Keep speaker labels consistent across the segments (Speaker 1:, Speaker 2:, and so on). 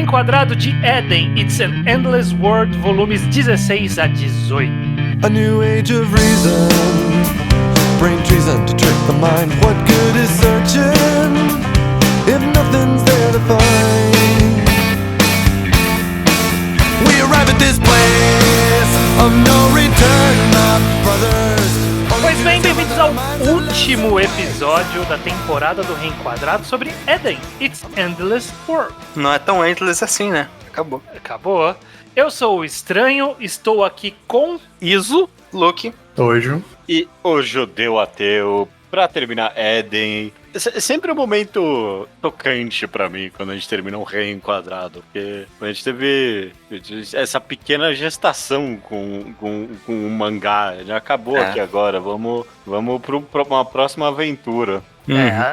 Speaker 1: Reenquadrado de Eden, It's an Endless World, volumes 16 a 18.
Speaker 2: A new age of reason, brain treason to trick the mind. What good is searching if nothing's there to find? We arrive at this place of no return, my brothers.
Speaker 1: Pois bem, bem-vindos ao último episódio da temporada do Reenquadrado sobre Eden, It's Endless World.
Speaker 3: Não é tão endless assim, né?
Speaker 1: Acabou. Eu sou o Estranho, estou aqui com
Speaker 3: Iso, Luke,
Speaker 4: Tojo
Speaker 5: e o Judeu Ateu. Pra terminar Eden, é sempre um momento tocante pra mim quando a gente termina um Reenquadrado, porque a gente teve essa pequena gestação com o mangá, já acabou aqui agora, vamos pra uma próxima aventura.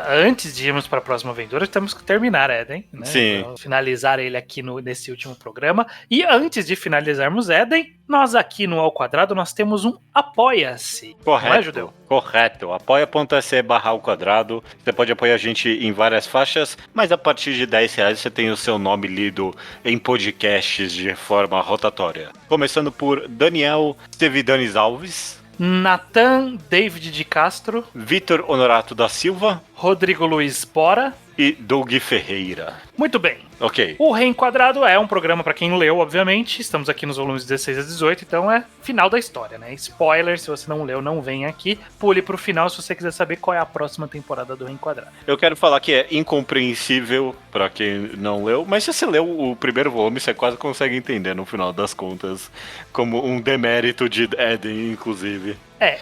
Speaker 1: Antes de irmos para a próxima aventura, temos que terminar Eden, né?
Speaker 5: Sim.
Speaker 1: Pra finalizar ele aqui nesse último programa. E antes de finalizarmos Eden, nós aqui no Ao Quadrado, nós temos um Apoia-se.
Speaker 5: Correto,
Speaker 1: não é, Judeu?
Speaker 5: Correto. apoia.se/Quadrado. Você pode apoiar a gente em várias faixas, mas a partir de R$10 você tem o seu nome lido em podcasts de forma rotatória. Começando por Daniel Stevidanes Alves,
Speaker 1: Nathan David de Castro,
Speaker 5: Vitor Honorato da Silva,
Speaker 1: Rodrigo Luiz Bora
Speaker 5: e Doug Ferreira.
Speaker 1: Muito bem.
Speaker 5: Ok.
Speaker 1: O Reenquadrado é um programa para quem não leu, obviamente. Estamos aqui nos volumes 16 a 18, então é final da história, né? Spoiler, se você não leu, não vem aqui. Pule pro final se você quiser saber qual é a próxima temporada do Reenquadrado.
Speaker 5: Eu quero falar que é incompreensível para quem não leu, mas se você leu o primeiro volume, você quase consegue entender no final das contas, como um demérito de Eden, inclusive.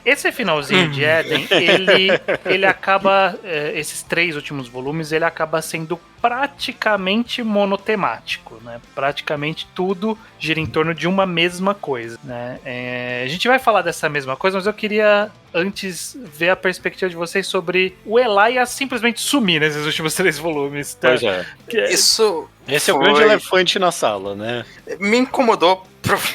Speaker 1: Esse finalzinho de Eden, ele acaba, esses 3 últimos volumes, ele acaba sendo praticamente monotemático, né? Praticamente tudo gira em torno de uma mesma coisa, né? A gente vai falar dessa mesma coisa, mas eu queria antes ver a perspectiva de vocês sobre o Elijah simplesmente sumir nesses últimos 3 volumes. Tá?
Speaker 5: Pois é. Esse é o grande elefante na sala, né?
Speaker 3: Me incomodou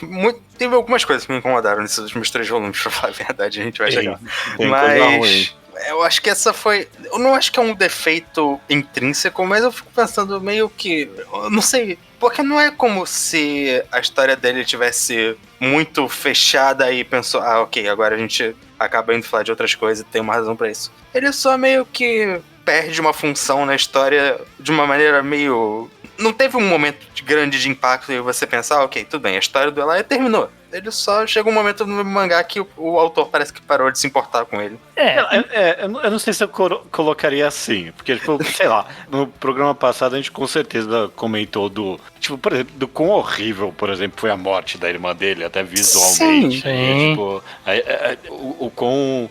Speaker 3: muito. Teve algumas coisas que me incomodaram nesses últimos 3 volumes, pra falar a verdade, a gente vai chegar.
Speaker 5: Tem coisa ruim.
Speaker 3: Eu acho que essa foi... Eu não acho que é um defeito intrínseco, mas eu fico pensando meio que... Eu não sei... Porque não é como se a história dele tivesse muito fechada e pensou... Ah, ok, agora a gente acaba indo falar de outras coisas e tem uma razão pra isso. Ele só meio que perde uma função na história de uma maneira meio... Não teve um momento grande de impacto e você pensar, ok, tudo bem, a história do Elijah terminou. Ele só chega um momento no mangá que o autor parece que parou de se importar com ele.
Speaker 5: Eu não sei se eu colocaria assim, porque, tipo, sei lá, no programa passado a gente com certeza comentou por exemplo, do quão horrível, por exemplo, foi a morte da irmã dele, até visualmente.
Speaker 1: Sim.
Speaker 5: Tipo, o quão...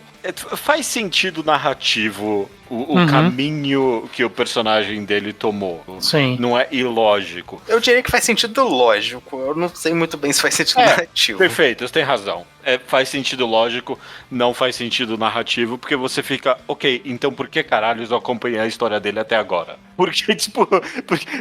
Speaker 5: Faz sentido narrativo o caminho que o personagem dele tomou.
Speaker 1: Sim.
Speaker 5: Não é ilógico.
Speaker 3: Eu diria que faz sentido lógico. Eu não sei muito bem se faz sentido narrativo.
Speaker 5: Perfeito, você tem razão. Faz sentido lógico, não faz sentido narrativo, porque você fica, ok, então por que caralhos eu acompanhei a história dele até agora? Porque, tipo,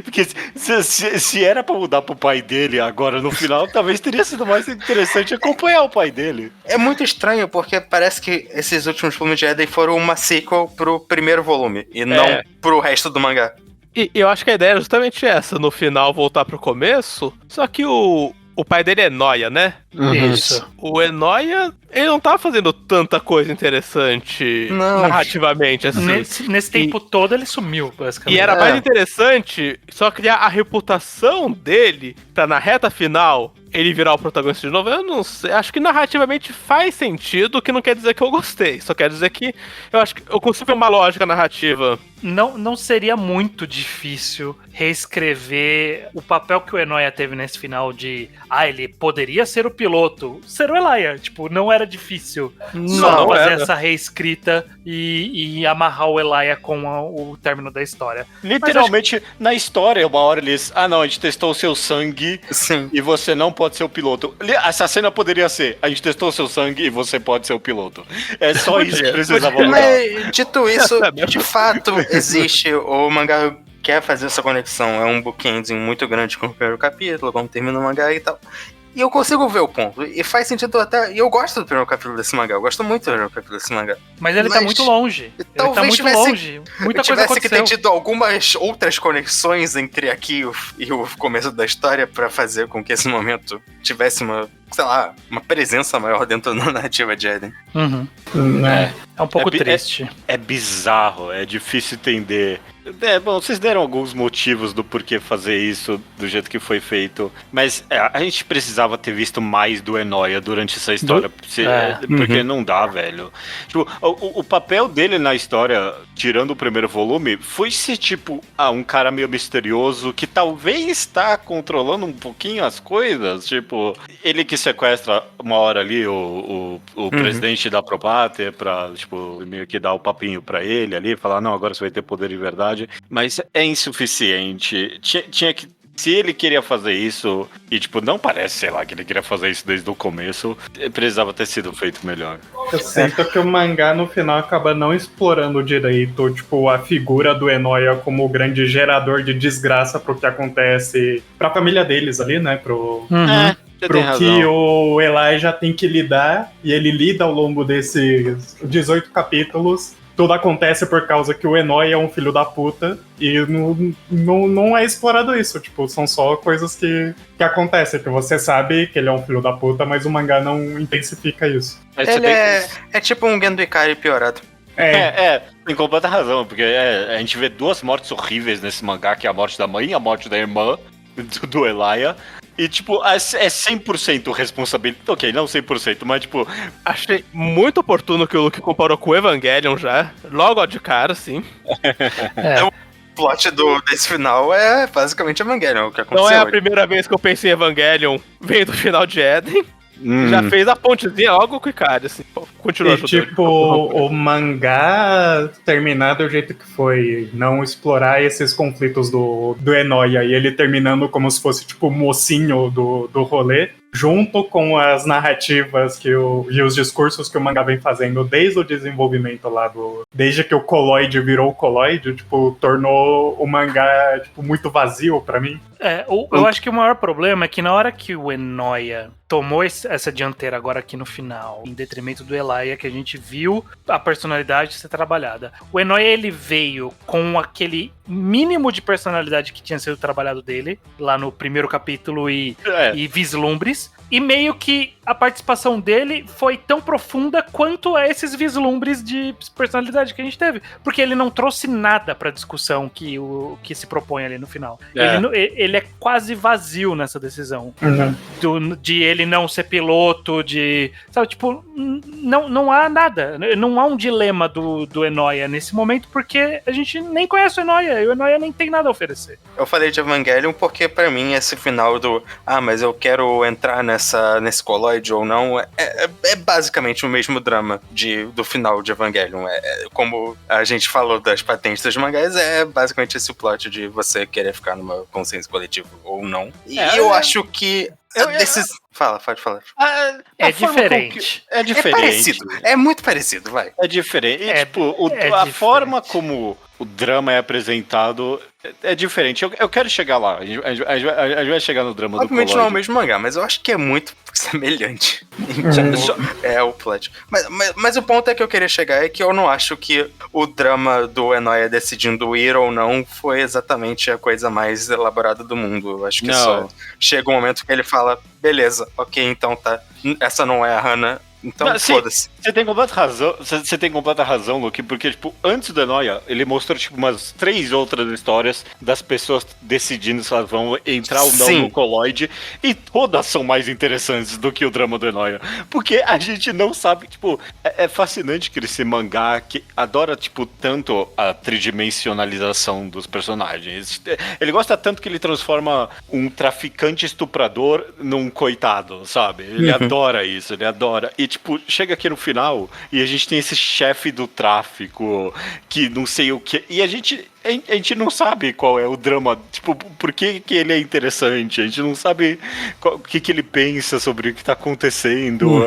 Speaker 5: porque se era pra mudar pro pai dele agora no final, talvez teria sido mais interessante acompanhar o pai dele.
Speaker 3: É muito estranho, porque parece que esses últimos volumes de Eden foram uma sequel pro primeiro volume, e não pro resto do mangá.
Speaker 4: E eu acho que a ideia é justamente essa, no final voltar pro começo, só que o pai dele é Enoia, né?
Speaker 1: Isso.
Speaker 4: O Enoia, ele não tava fazendo tanta coisa interessante narrativamente, assim.
Speaker 1: Nesse tempo todo ele sumiu, basicamente.
Speaker 4: E era mais interessante só criar a reputação dele pra na reta final ele virar o protagonista de novo. Eu não sei, acho que narrativamente faz sentido, que não quer dizer que eu gostei, só quer dizer que eu acho que eu consigo ver uma lógica narrativa.
Speaker 1: Não seria muito difícil reescrever o papel que o Enoia teve nesse final de ele poderia ser o piloto, ser o Elijah, tipo, não era difícil só fazer essa reescrita e amarrar o Elijah com o término da história.
Speaker 5: Literalmente, na história, uma hora eles, a gente testou o seu sangue.
Speaker 3: Sim.
Speaker 5: E você não pode ser o piloto. Essa cena poderia ser, a gente testou o seu sangue e você pode ser o piloto. É só isso que precisava mudar.
Speaker 3: Mas, dito isso, de fato, existe o mangá quer fazer essa conexão. É um bookending muito grande com o primeiro capítulo, como termina o mangá e tal. E eu consigo ver o ponto. E faz sentido até. E eu gosto do primeiro capítulo desse mangá. Eu gosto muito do primeiro capítulo desse mangá.
Speaker 1: Mas ele tá muito longe. Ele tá muito longe. Muita coisa
Speaker 3: tivesse que ter
Speaker 1: aconteceu.
Speaker 3: tido algumas outras conexões entre aqui e o começo da história pra fazer com que esse momento tivesse uma, sei lá, uma presença maior dentro da narrativa de Eden.
Speaker 1: Uhum.
Speaker 6: Né?
Speaker 1: É um pouco triste.
Speaker 5: É bizarro, é difícil entender. Bom, vocês deram alguns motivos do porquê fazer isso do jeito que foi feito, mas a gente precisava ter visto mais do Enoia durante essa história, porque não dá, velho. Tipo, o papel dele na história, tirando o primeiro volume, foi ser tipo, um cara meio misterioso que talvez tá controlando um pouquinho as coisas, tipo, ele que sequestra uma hora ali o presidente da Propater pra, tipo, meio que dar o papinho pra ele ali, falar, não, agora você vai ter poder de verdade. Mas é insuficiente. Tinha que. Se ele queria fazer isso, e tipo, não parece, sei lá, que ele queria fazer isso desde o começo, precisava ter sido feito melhor.
Speaker 6: Eu sinto que o mangá no final acaba não explorando direito, tipo, a figura do Enoia como o grande gerador de desgraça pro que acontece pra família deles ali, né? Pro que o Elijah tem que lidar, e ele lida ao longo desses 18 capítulos. Tudo acontece por causa que o Enoia é um filho da puta e não é explorado isso. Tipo, são só coisas que acontecem, que você sabe que ele é um filho da puta, mas o mangá não intensifica isso.
Speaker 3: Ele é tipo um Gendo Ikari piorado.
Speaker 5: Tem completa razão, porque a gente vê duas mortes horríveis nesse mangá, que é a morte da mãe e a morte da irmã do Elijah. E, tipo, é 100% responsabilidade. Ok, não 100%, mas, tipo...
Speaker 4: Achei muito oportuno que o Luke comparou com o Evangelion já. Logo de cara, sim.
Speaker 3: O plot desse final é basicamente Evangelion, o que aconteceu.
Speaker 4: Não é a
Speaker 3: hoje.
Speaker 4: primeira vez que eu pensei em Evangelion vendo o final de Eden. Já fez a pontezinha logo com o Ikari, assim. Continua
Speaker 6: E tipo, o mangá terminar do jeito que foi, não explorar esses conflitos do Enoia, e ele terminando como se fosse tipo o mocinho do rolê, junto com as narrativas e os discursos que o mangá vem fazendo desde o desenvolvimento lá desde que o Colloid virou o Colloid, tipo, tornou o mangá tipo, muito vazio pra mim.
Speaker 1: Eu acho que o maior problema é que na hora que o Enoia tomou essa dianteira agora aqui no final, em detrimento do Elijah, que a gente viu a personalidade ser trabalhada. O Enoia, ele veio com aquele mínimo de personalidade que tinha sido trabalhado dele, lá no primeiro capítulo e vislumbres, e meio que a participação dele foi tão profunda quanto a esses vislumbres de personalidade que a gente teve. Porque ele não trouxe nada pra discussão que se propõe ali no final. Ele é quase vazio nessa decisão. De ele não ser piloto, sabe, tipo, não há nada. Não há um dilema do Enoia nesse momento, porque a gente nem conhece o Enoia, e o Enoia nem tem nada a oferecer.
Speaker 3: Eu falei de Evangelion porque, pra mim, esse final mas eu quero entrar nesse Colloid ou não, é basicamente o mesmo drama do final de Evangelion. Como a gente falou das patentes dos mangás, é basicamente esse o plot de você querer ficar numa consciência coletiva ou não. E eu acho que pode falar.
Speaker 1: É diferente.
Speaker 5: É diferente.
Speaker 3: É parecido. É muito parecido, vai.
Speaker 5: É diferente. E, tipo, a forma como o drama é apresentado é diferente. Eu quero chegar lá. A gente vai chegar no drama do Colloid.
Speaker 3: Obviamente não é o mesmo mangá, mas eu acho que é muito semelhante. É o plot. Mas o ponto é que eu queria chegar é que eu não acho que o drama do Enoia decidindo ir ou não foi exatamente a coisa mais elaborada do mundo. Eu acho que só chega um momento que ele fala, beleza, ok, então tá. Essa não é a Hana. Então, foda-se.
Speaker 5: Você tem completa razão. Você tem completa razão, Luke, porque, tipo, antes do Enoia, ele mostrou, tipo, umas 3 outras histórias das pessoas decidindo se elas vão entrar ou não no Colloid, e todas são mais interessantes do que o drama do Enoia. Porque a gente não sabe, tipo, é fascinante que esse mangá que adora, tipo, tanto a tridimensionalização dos personagens. Ele gosta tanto que ele transforma um traficante estuprador num coitado, sabe? Ele adora isso, ele adora. E, tipo, chega aqui no final e a gente tem esse chefe do tráfico que não sei o que. E a gente não sabe qual é o drama, tipo, por que ele é interessante. A gente não sabe o que ele pensa sobre o que tá acontecendo.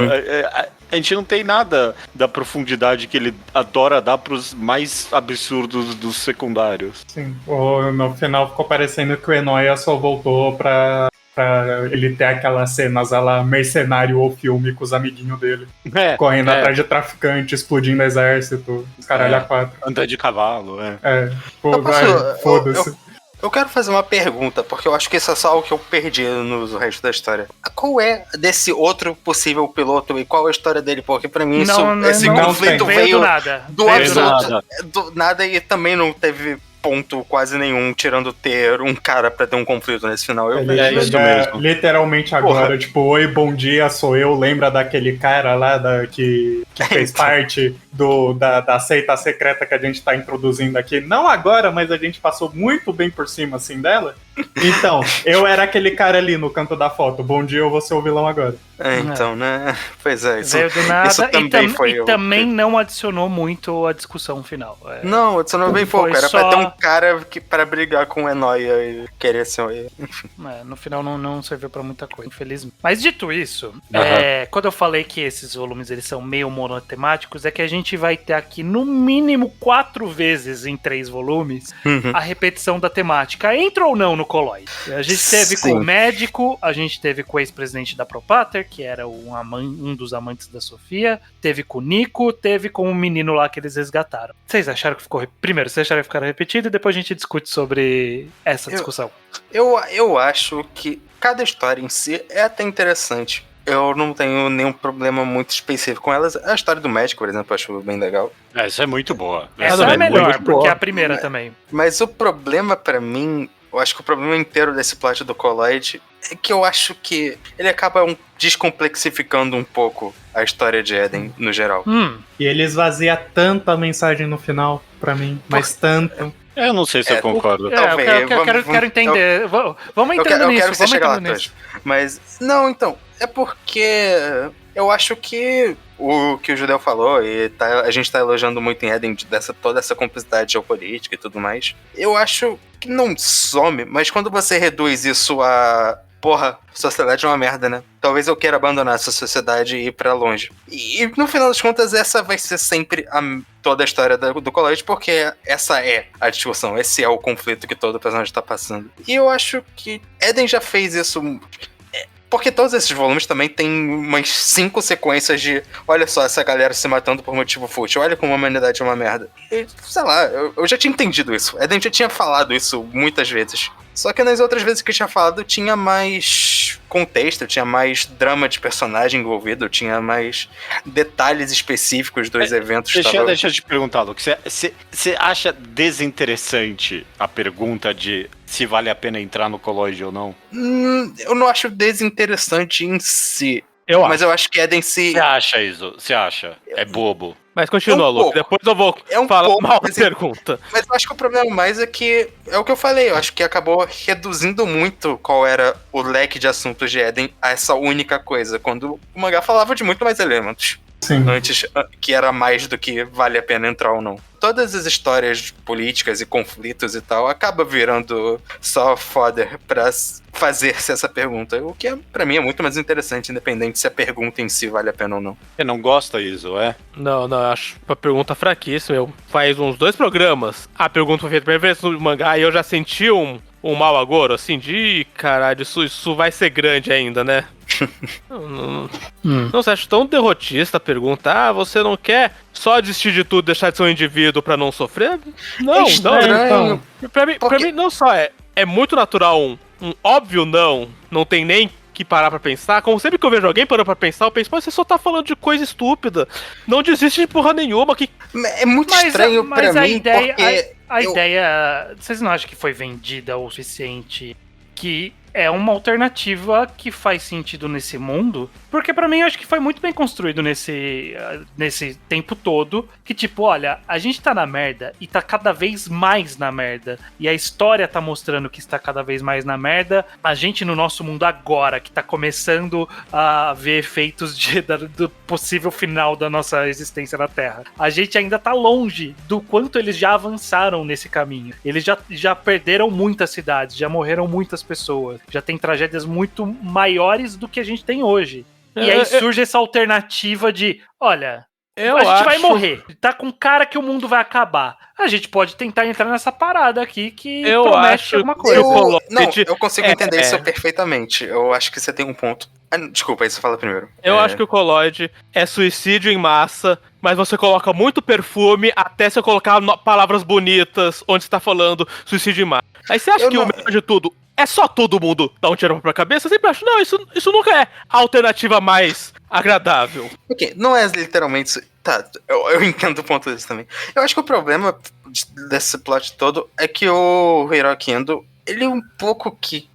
Speaker 5: A gente não tem nada da profundidade que ele adora dar pros mais absurdos dos secundários.
Speaker 6: Sim, no final ficou parecendo que o Enoia só voltou pra Pra ele ter aquelas cenas lá, mercenário ou filme com os amiguinhos dele. Correndo atrás de traficante, explodindo exército, os caralho a quatro.
Speaker 5: Andar de cavalo,
Speaker 6: Pô,
Speaker 3: Eu posso-
Speaker 6: foda-se.
Speaker 3: Eu quero fazer uma pergunta, porque eu acho que isso é só algo que eu perdi no resto da história. Qual é desse outro possível piloto e qual é a história dele? Porque pra mim esse
Speaker 6: não
Speaker 3: conflito
Speaker 6: tem.
Speaker 3: veio
Speaker 1: do nada.
Speaker 3: do
Speaker 1: Veio do
Speaker 3: absoluto,
Speaker 1: nada.
Speaker 3: do nada e também não teve ponto quase nenhum, tirando ter um cara pra ter um conflito nesse final.
Speaker 6: Ele
Speaker 5: É isso
Speaker 6: chega
Speaker 5: mesmo.
Speaker 6: literalmente agora, tipo, oi, bom dia, sou eu. Lembra daquele cara lá que fez parte da seita secreta que a gente tá introduzindo aqui? Não agora, mas a gente passou muito bem por cima, assim, dela. Então, eu era aquele cara ali no canto da foto. Bom dia, eu vou ser o vilão agora.
Speaker 3: Então, né? Pois é, isso,
Speaker 1: Veio do nada
Speaker 3: isso também foi
Speaker 1: e também não adicionou muito a discussão final.
Speaker 3: Não, adicionou bem pouco.
Speaker 1: Foi
Speaker 3: Era
Speaker 1: só-
Speaker 3: pra ter um cara pra brigar com o Enoia e querer ser o...
Speaker 1: No final não serviu pra muita coisa, infelizmente. Mas dito isso,
Speaker 5: Aham.
Speaker 1: quando eu falei que esses volumes eles são meio monotemáticos, é que a gente vai ter aqui no mínimo 4 vezes em 3 volumes a repetição da temática. Entra ou não no Colloid? A gente teve com
Speaker 3: Sim.
Speaker 1: o médico, a gente teve com o ex-presidente da Propater, que era um dos amantes da Sofia, teve com o Nico, teve com o menino lá que eles resgataram. Vocês acharam que ficou... Primeiro, vocês acharam que ficaram repetido e depois a gente discute sobre essa discussão.
Speaker 3: Eu acho que cada história em si é até interessante. Eu não tenho nenhum problema muito específico com elas. A história do médico, por exemplo, eu acho bem legal.
Speaker 5: Essa é muito boa.
Speaker 1: Essa é a melhor,
Speaker 6: muito
Speaker 1: porque
Speaker 6: boa.
Speaker 1: é a primeira também.
Speaker 3: Mas o problema pra mim, eu acho que o problema inteiro desse plot do Colloid é que eu acho que ele acaba descomplexificando um pouco a história de Eden no geral.
Speaker 6: E ele esvazia tanto a mensagem no final, pra mim. Mas tanto.
Speaker 5: Eu não sei se eu concordo.
Speaker 3: Talvez,
Speaker 1: Quero entender. Vamos entrando
Speaker 3: eu
Speaker 1: nisso.
Speaker 3: quero que você
Speaker 1: Vamos
Speaker 3: chegue lá
Speaker 1: entrando nisso.
Speaker 3: atrás. Mas, não, então, é porque eu acho que o que o Judeu falou, e a gente tá elogiando muito em Eden toda essa complexidade geopolítica e tudo mais, eu acho que não some, mas quando você reduz isso a... Porra, sociedade é uma merda, né? Talvez eu queira abandonar essa sociedade e ir pra longe. E no final das contas, essa vai ser sempre toda a história do Colloid, porque essa é a discussão, esse é o conflito que todo personagem tá passando. E eu acho que Eden já fez isso... Porque todos esses volumes também tem umas 5 sequências de olha só, essa galera se matando por motivo fútil, olha como a humanidade é uma merda. E, sei lá, eu já tinha entendido isso. Eden já tinha falado isso muitas vezes. Só que nas outras vezes que tinha falado, tinha mais contexto, tinha mais drama de personagem envolvido, tinha mais detalhes específicos dos eventos.
Speaker 5: Deixa eu te perguntar, Luke. Você acha desinteressante a pergunta de se vale a pena entrar no Colloid ou não?
Speaker 3: Eu não acho desinteressante em si. Mas eu acho que Eden se...
Speaker 5: Você acha isso? Você acha? É bobo.
Speaker 4: Mas continua,
Speaker 3: É um
Speaker 4: Luke.
Speaker 3: pouco.
Speaker 4: Depois eu vou
Speaker 3: É um
Speaker 4: falar
Speaker 3: pouco,
Speaker 4: mal da
Speaker 3: mas
Speaker 4: pergunta.
Speaker 3: Mas eu acho que o problema mais é que, é o que eu falei, eu acho que acabou reduzindo muito qual era o leque de assuntos de Eden a essa única coisa, quando o mangá falava de muito mais elementos.
Speaker 6: Sim.
Speaker 3: Antes, que era mais do que vale a pena entrar ou não. Todas as histórias políticas e conflitos e tal acaba virando só fodder pra fazer-se essa pergunta, o que pra mim é muito mais interessante, independente se a pergunta em si vale a pena ou não.
Speaker 5: Você não gosta, Iso, é?
Speaker 4: Não, eu acho uma pergunta fraquíssima. Faz uns 2 programas. A pergunta foi feita pela primeira vez no mangá e eu já senti um mau agouro, assim, de caralho, isso vai ser grande ainda, né? Não você acha tão derrotista a pergunta? Você não quer só desistir de tudo, deixar de ser um indivíduo pra não sofrer? Não,
Speaker 3: estranho.
Speaker 4: Pra mim, não só é muito natural um óbvio não tem nem que parar pra pensar. Como sempre que eu vejo alguém parando pra pensar, eu penso, mas você só tá falando de coisa estúpida. Não desiste de porra nenhuma.
Speaker 3: É muito estranho pra mim, porque...
Speaker 1: A ideia, vocês não acham que foi vendida o suficiente que é uma alternativa que faz sentido nesse mundo? Porque pra mim eu acho que foi muito bem construído nesse tempo todo, que tipo, olha, a gente tá na merda e tá cada vez mais na merda, e a história tá mostrando que está cada vez mais na merda, a gente no nosso mundo agora, que tá começando a ver efeitos do possível final da nossa existência na Terra, a gente ainda tá longe do quanto eles já avançaram nesse caminho. Eles já perderam muitas cidades, já morreram muitas pessoas, já tem tragédias muito maiores do que a gente tem hoje. E aí surge essa alternativa de, olha, A gente vai morrer. Tá com cara que o mundo vai acabar. A gente pode tentar entrar nessa parada aqui que promete alguma coisa.
Speaker 3: Eu consigo entender isso perfeitamente. Eu acho que você tem um ponto. Desculpa, aí você fala primeiro.
Speaker 4: Eu acho que o colloide é suicídio em massa, mas você coloca muito perfume até você colocar palavras bonitas onde você tá falando suicídio em massa. Aí você acha que o melhor de tudo é só todo mundo dar um tiro pra cabeça? Eu sempre acho, não, isso nunca é a alternativa mais agradável.
Speaker 3: Ok, não é literalmente... Tá, eu entendo o ponto desse também. Eu acho que o problema desse plot todo é que o Hiroki Endo, ele é um pouco que...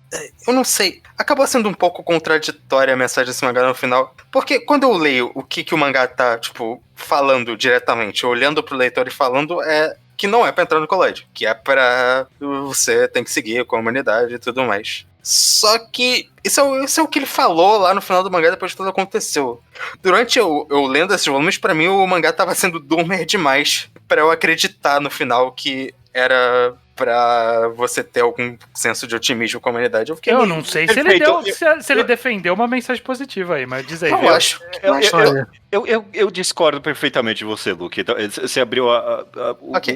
Speaker 3: Eu não sei, acabou sendo um pouco contraditória a mensagem desse mangá no final, porque quando eu leio o que o mangá tá, tipo, falando diretamente, olhando pro leitor e falando, é que não é pra entrar no colégio, que é pra você tem que seguir com a humanidade e tudo mais. Só que isso é o que ele falou lá no final do mangá depois que tudo aconteceu. Durante eu lendo esses volumes, pra mim o mangá tava sendo doomer demais pra eu acreditar no final que era pra você ter algum senso de otimismo com a humanidade.
Speaker 1: Eu não sei se ele defendeu uma mensagem positiva aí, mas diz aí.
Speaker 3: Eu acho.
Speaker 5: Eu discordo perfeitamente de você, Luke. Então, você abriu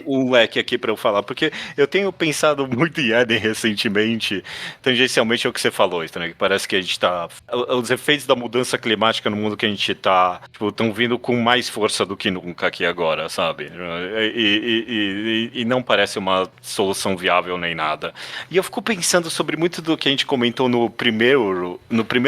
Speaker 5: um leque aqui pra eu falar, porque eu tenho pensado muito em Eden recentemente, tangencialmente é o que você falou, né? Que parece que a gente tá... Os efeitos da mudança climática no mundo que a gente tá, tipo, estão vindo com mais força do que nunca aqui agora, sabe? E não parece uma solução viável nem nada. E eu fico pensando sobre muito do que a gente comentou no primeiro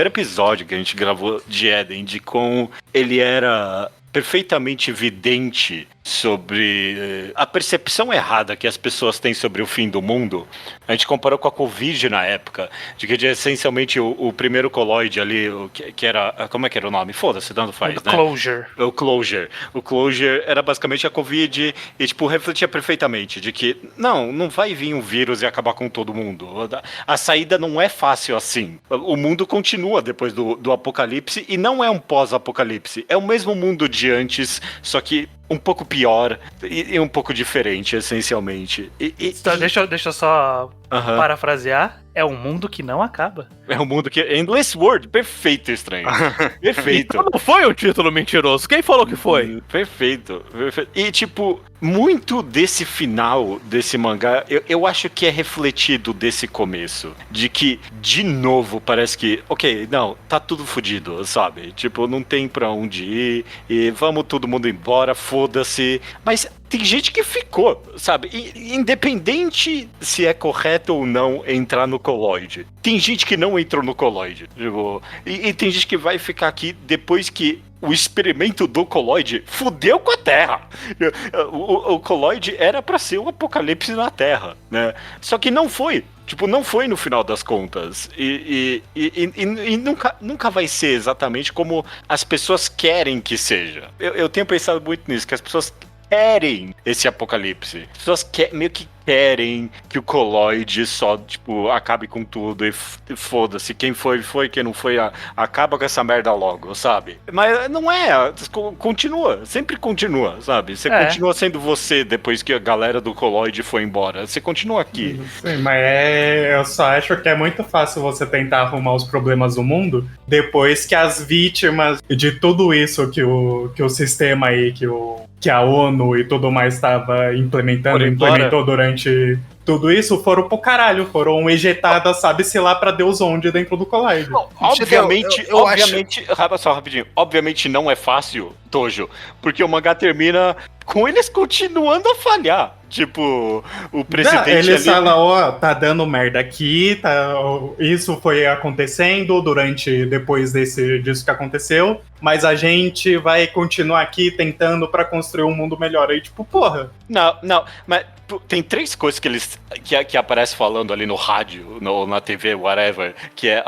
Speaker 5: episódio que a gente gravou de Eden, de como ele era perfeitamente evidente sobre a percepção errada que as pessoas têm sobre o fim do mundo. A gente comparou com a Covid na época, de que essencialmente o primeiro colloide ali, que era... Como é que era o nome? Foda-se, tanto faz, né? O Closure. O Closure era basicamente a Covid e, tipo, refletia perfeitamente de que, não vai vir um vírus e acabar com todo mundo. A saída não é fácil assim. O mundo continua depois do apocalipse e não é um pós-apocalipse. É o mesmo mundo de antes, só que um pouco pior e um pouco diferente, essencialmente.
Speaker 1: Deixa eu só parafrasear. É um mundo que não acaba.
Speaker 5: É um mundo que... Endless World. Perfeito, estranho. Perfeito.
Speaker 4: Então não foi um título mentiroso. Quem falou que foi?
Speaker 5: Perfeito. E, tipo, muito desse final desse mangá, eu acho que é refletido desse começo. De que, de novo, parece que... Ok, não, tá tudo fodido, sabe? Tipo, não tem pra onde ir. E vamos todo mundo embora, foda-se. Mas... tem gente que ficou, sabe? Independente se é correto ou não entrar no colloide. Tem gente que não entrou no colloide. Tipo, e tem gente que vai ficar aqui depois que o experimento do colloide fudeu com a Terra. O colloide era pra ser o apocalipse na Terra, né? Só que não foi. Tipo, não foi no final das contas. E nunca vai ser exatamente como as pessoas querem que seja. Eu tenho pensado muito nisso, que as pessoas querem esse apocalipse. As pessoas meio que querem que o colloide só, tipo, acabe com tudo e foda-se. Quem foi, quem não foi, acaba com essa merda logo, sabe? Mas não é, continua, sempre continua, sabe? Você continua sendo você depois que a galera do colloide foi embora. Você continua aqui.
Speaker 6: Sim, mas eu só acho que é muito fácil você tentar arrumar os problemas do mundo depois que as vítimas de tudo isso que o sistema aí, que a ONU e tudo mais estava implementou durante tudo isso, foram pro caralho, foram ejetadas, sabe-se lá pra Deus onde, dentro do colégio.
Speaker 5: Obviamente, só rapidinho, obviamente não é fácil, Tojo, porque o mangá termina com eles continuando a falhar. Tipo, o presidente
Speaker 6: eles falam, tá dando merda aqui, isso foi acontecendo depois disso que aconteceu, mas a gente vai continuar aqui tentando pra construir um mundo melhor. Aí, tipo, porra.
Speaker 5: Não, mas tem três coisas que aparece falando ali no rádio, na TV, whatever, que é,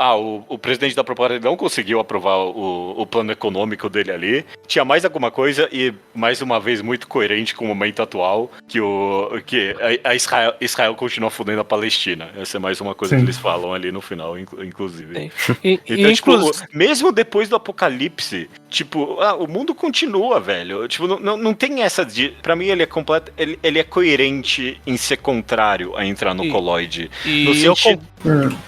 Speaker 5: o presidente da proposta não conseguiu aprovar o plano econômico dele ali. Tinha mais alguma coisa e, mais uma vez, muito coerente com o momento atual, que a Israel continua fudendo a Palestina. Essa é mais uma coisa que eles falam ali no final, inclusive. Então, tipo, mesmo depois do apocalipse, tipo, o mundo continua, velho. Tipo, não tem essa de... Pra mim, ele é completo... Ele é coerente em ser contrário necessário a entrar no Colloid.
Speaker 4: E
Speaker 5: No sentido...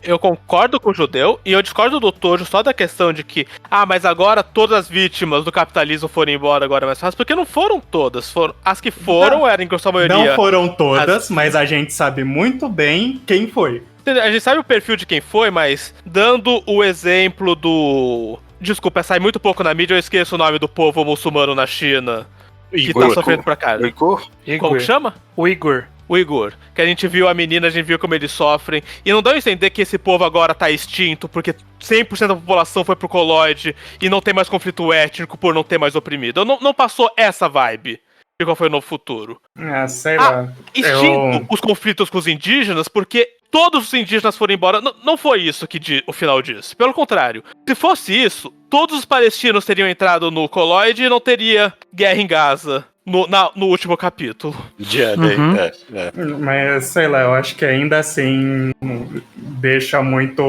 Speaker 4: eu concordo com o Judeu e eu discordo do Tojo só da questão de que, mas agora todas as vítimas do capitalismo foram embora agora é mais fácil, porque não foram todas, foram as que foram, eram em sua maioria.
Speaker 6: Não foram todas, mas a gente sabe muito bem quem foi.
Speaker 4: A gente sabe o perfil de quem foi, mas dando o exemplo do... Desculpa, sai muito pouco na mídia, eu esqueço o nome do povo muçulmano na China que tá sofrendo pra cá.
Speaker 3: Igor?
Speaker 4: Como que chama?
Speaker 1: O Igor.
Speaker 4: O Igor. Que a gente viu a menina, a gente viu como eles sofrem. E não dá a entender que esse povo agora tá extinto, porque 100% da população foi pro Colloid e não tem mais conflito étnico por não ter mais oprimido. Não passou essa vibe de qual foi o novo futuro.
Speaker 6: Sei lá.
Speaker 4: Extinto os conflitos com os indígenas, porque todos os indígenas foram embora. Não foi isso que o final disso. Pelo contrário. Se fosse isso, todos os palestinos teriam entrado no Colloid e não teria guerra em Gaza no último capítulo.
Speaker 6: Mas, sei lá, eu acho que ainda assim deixa muito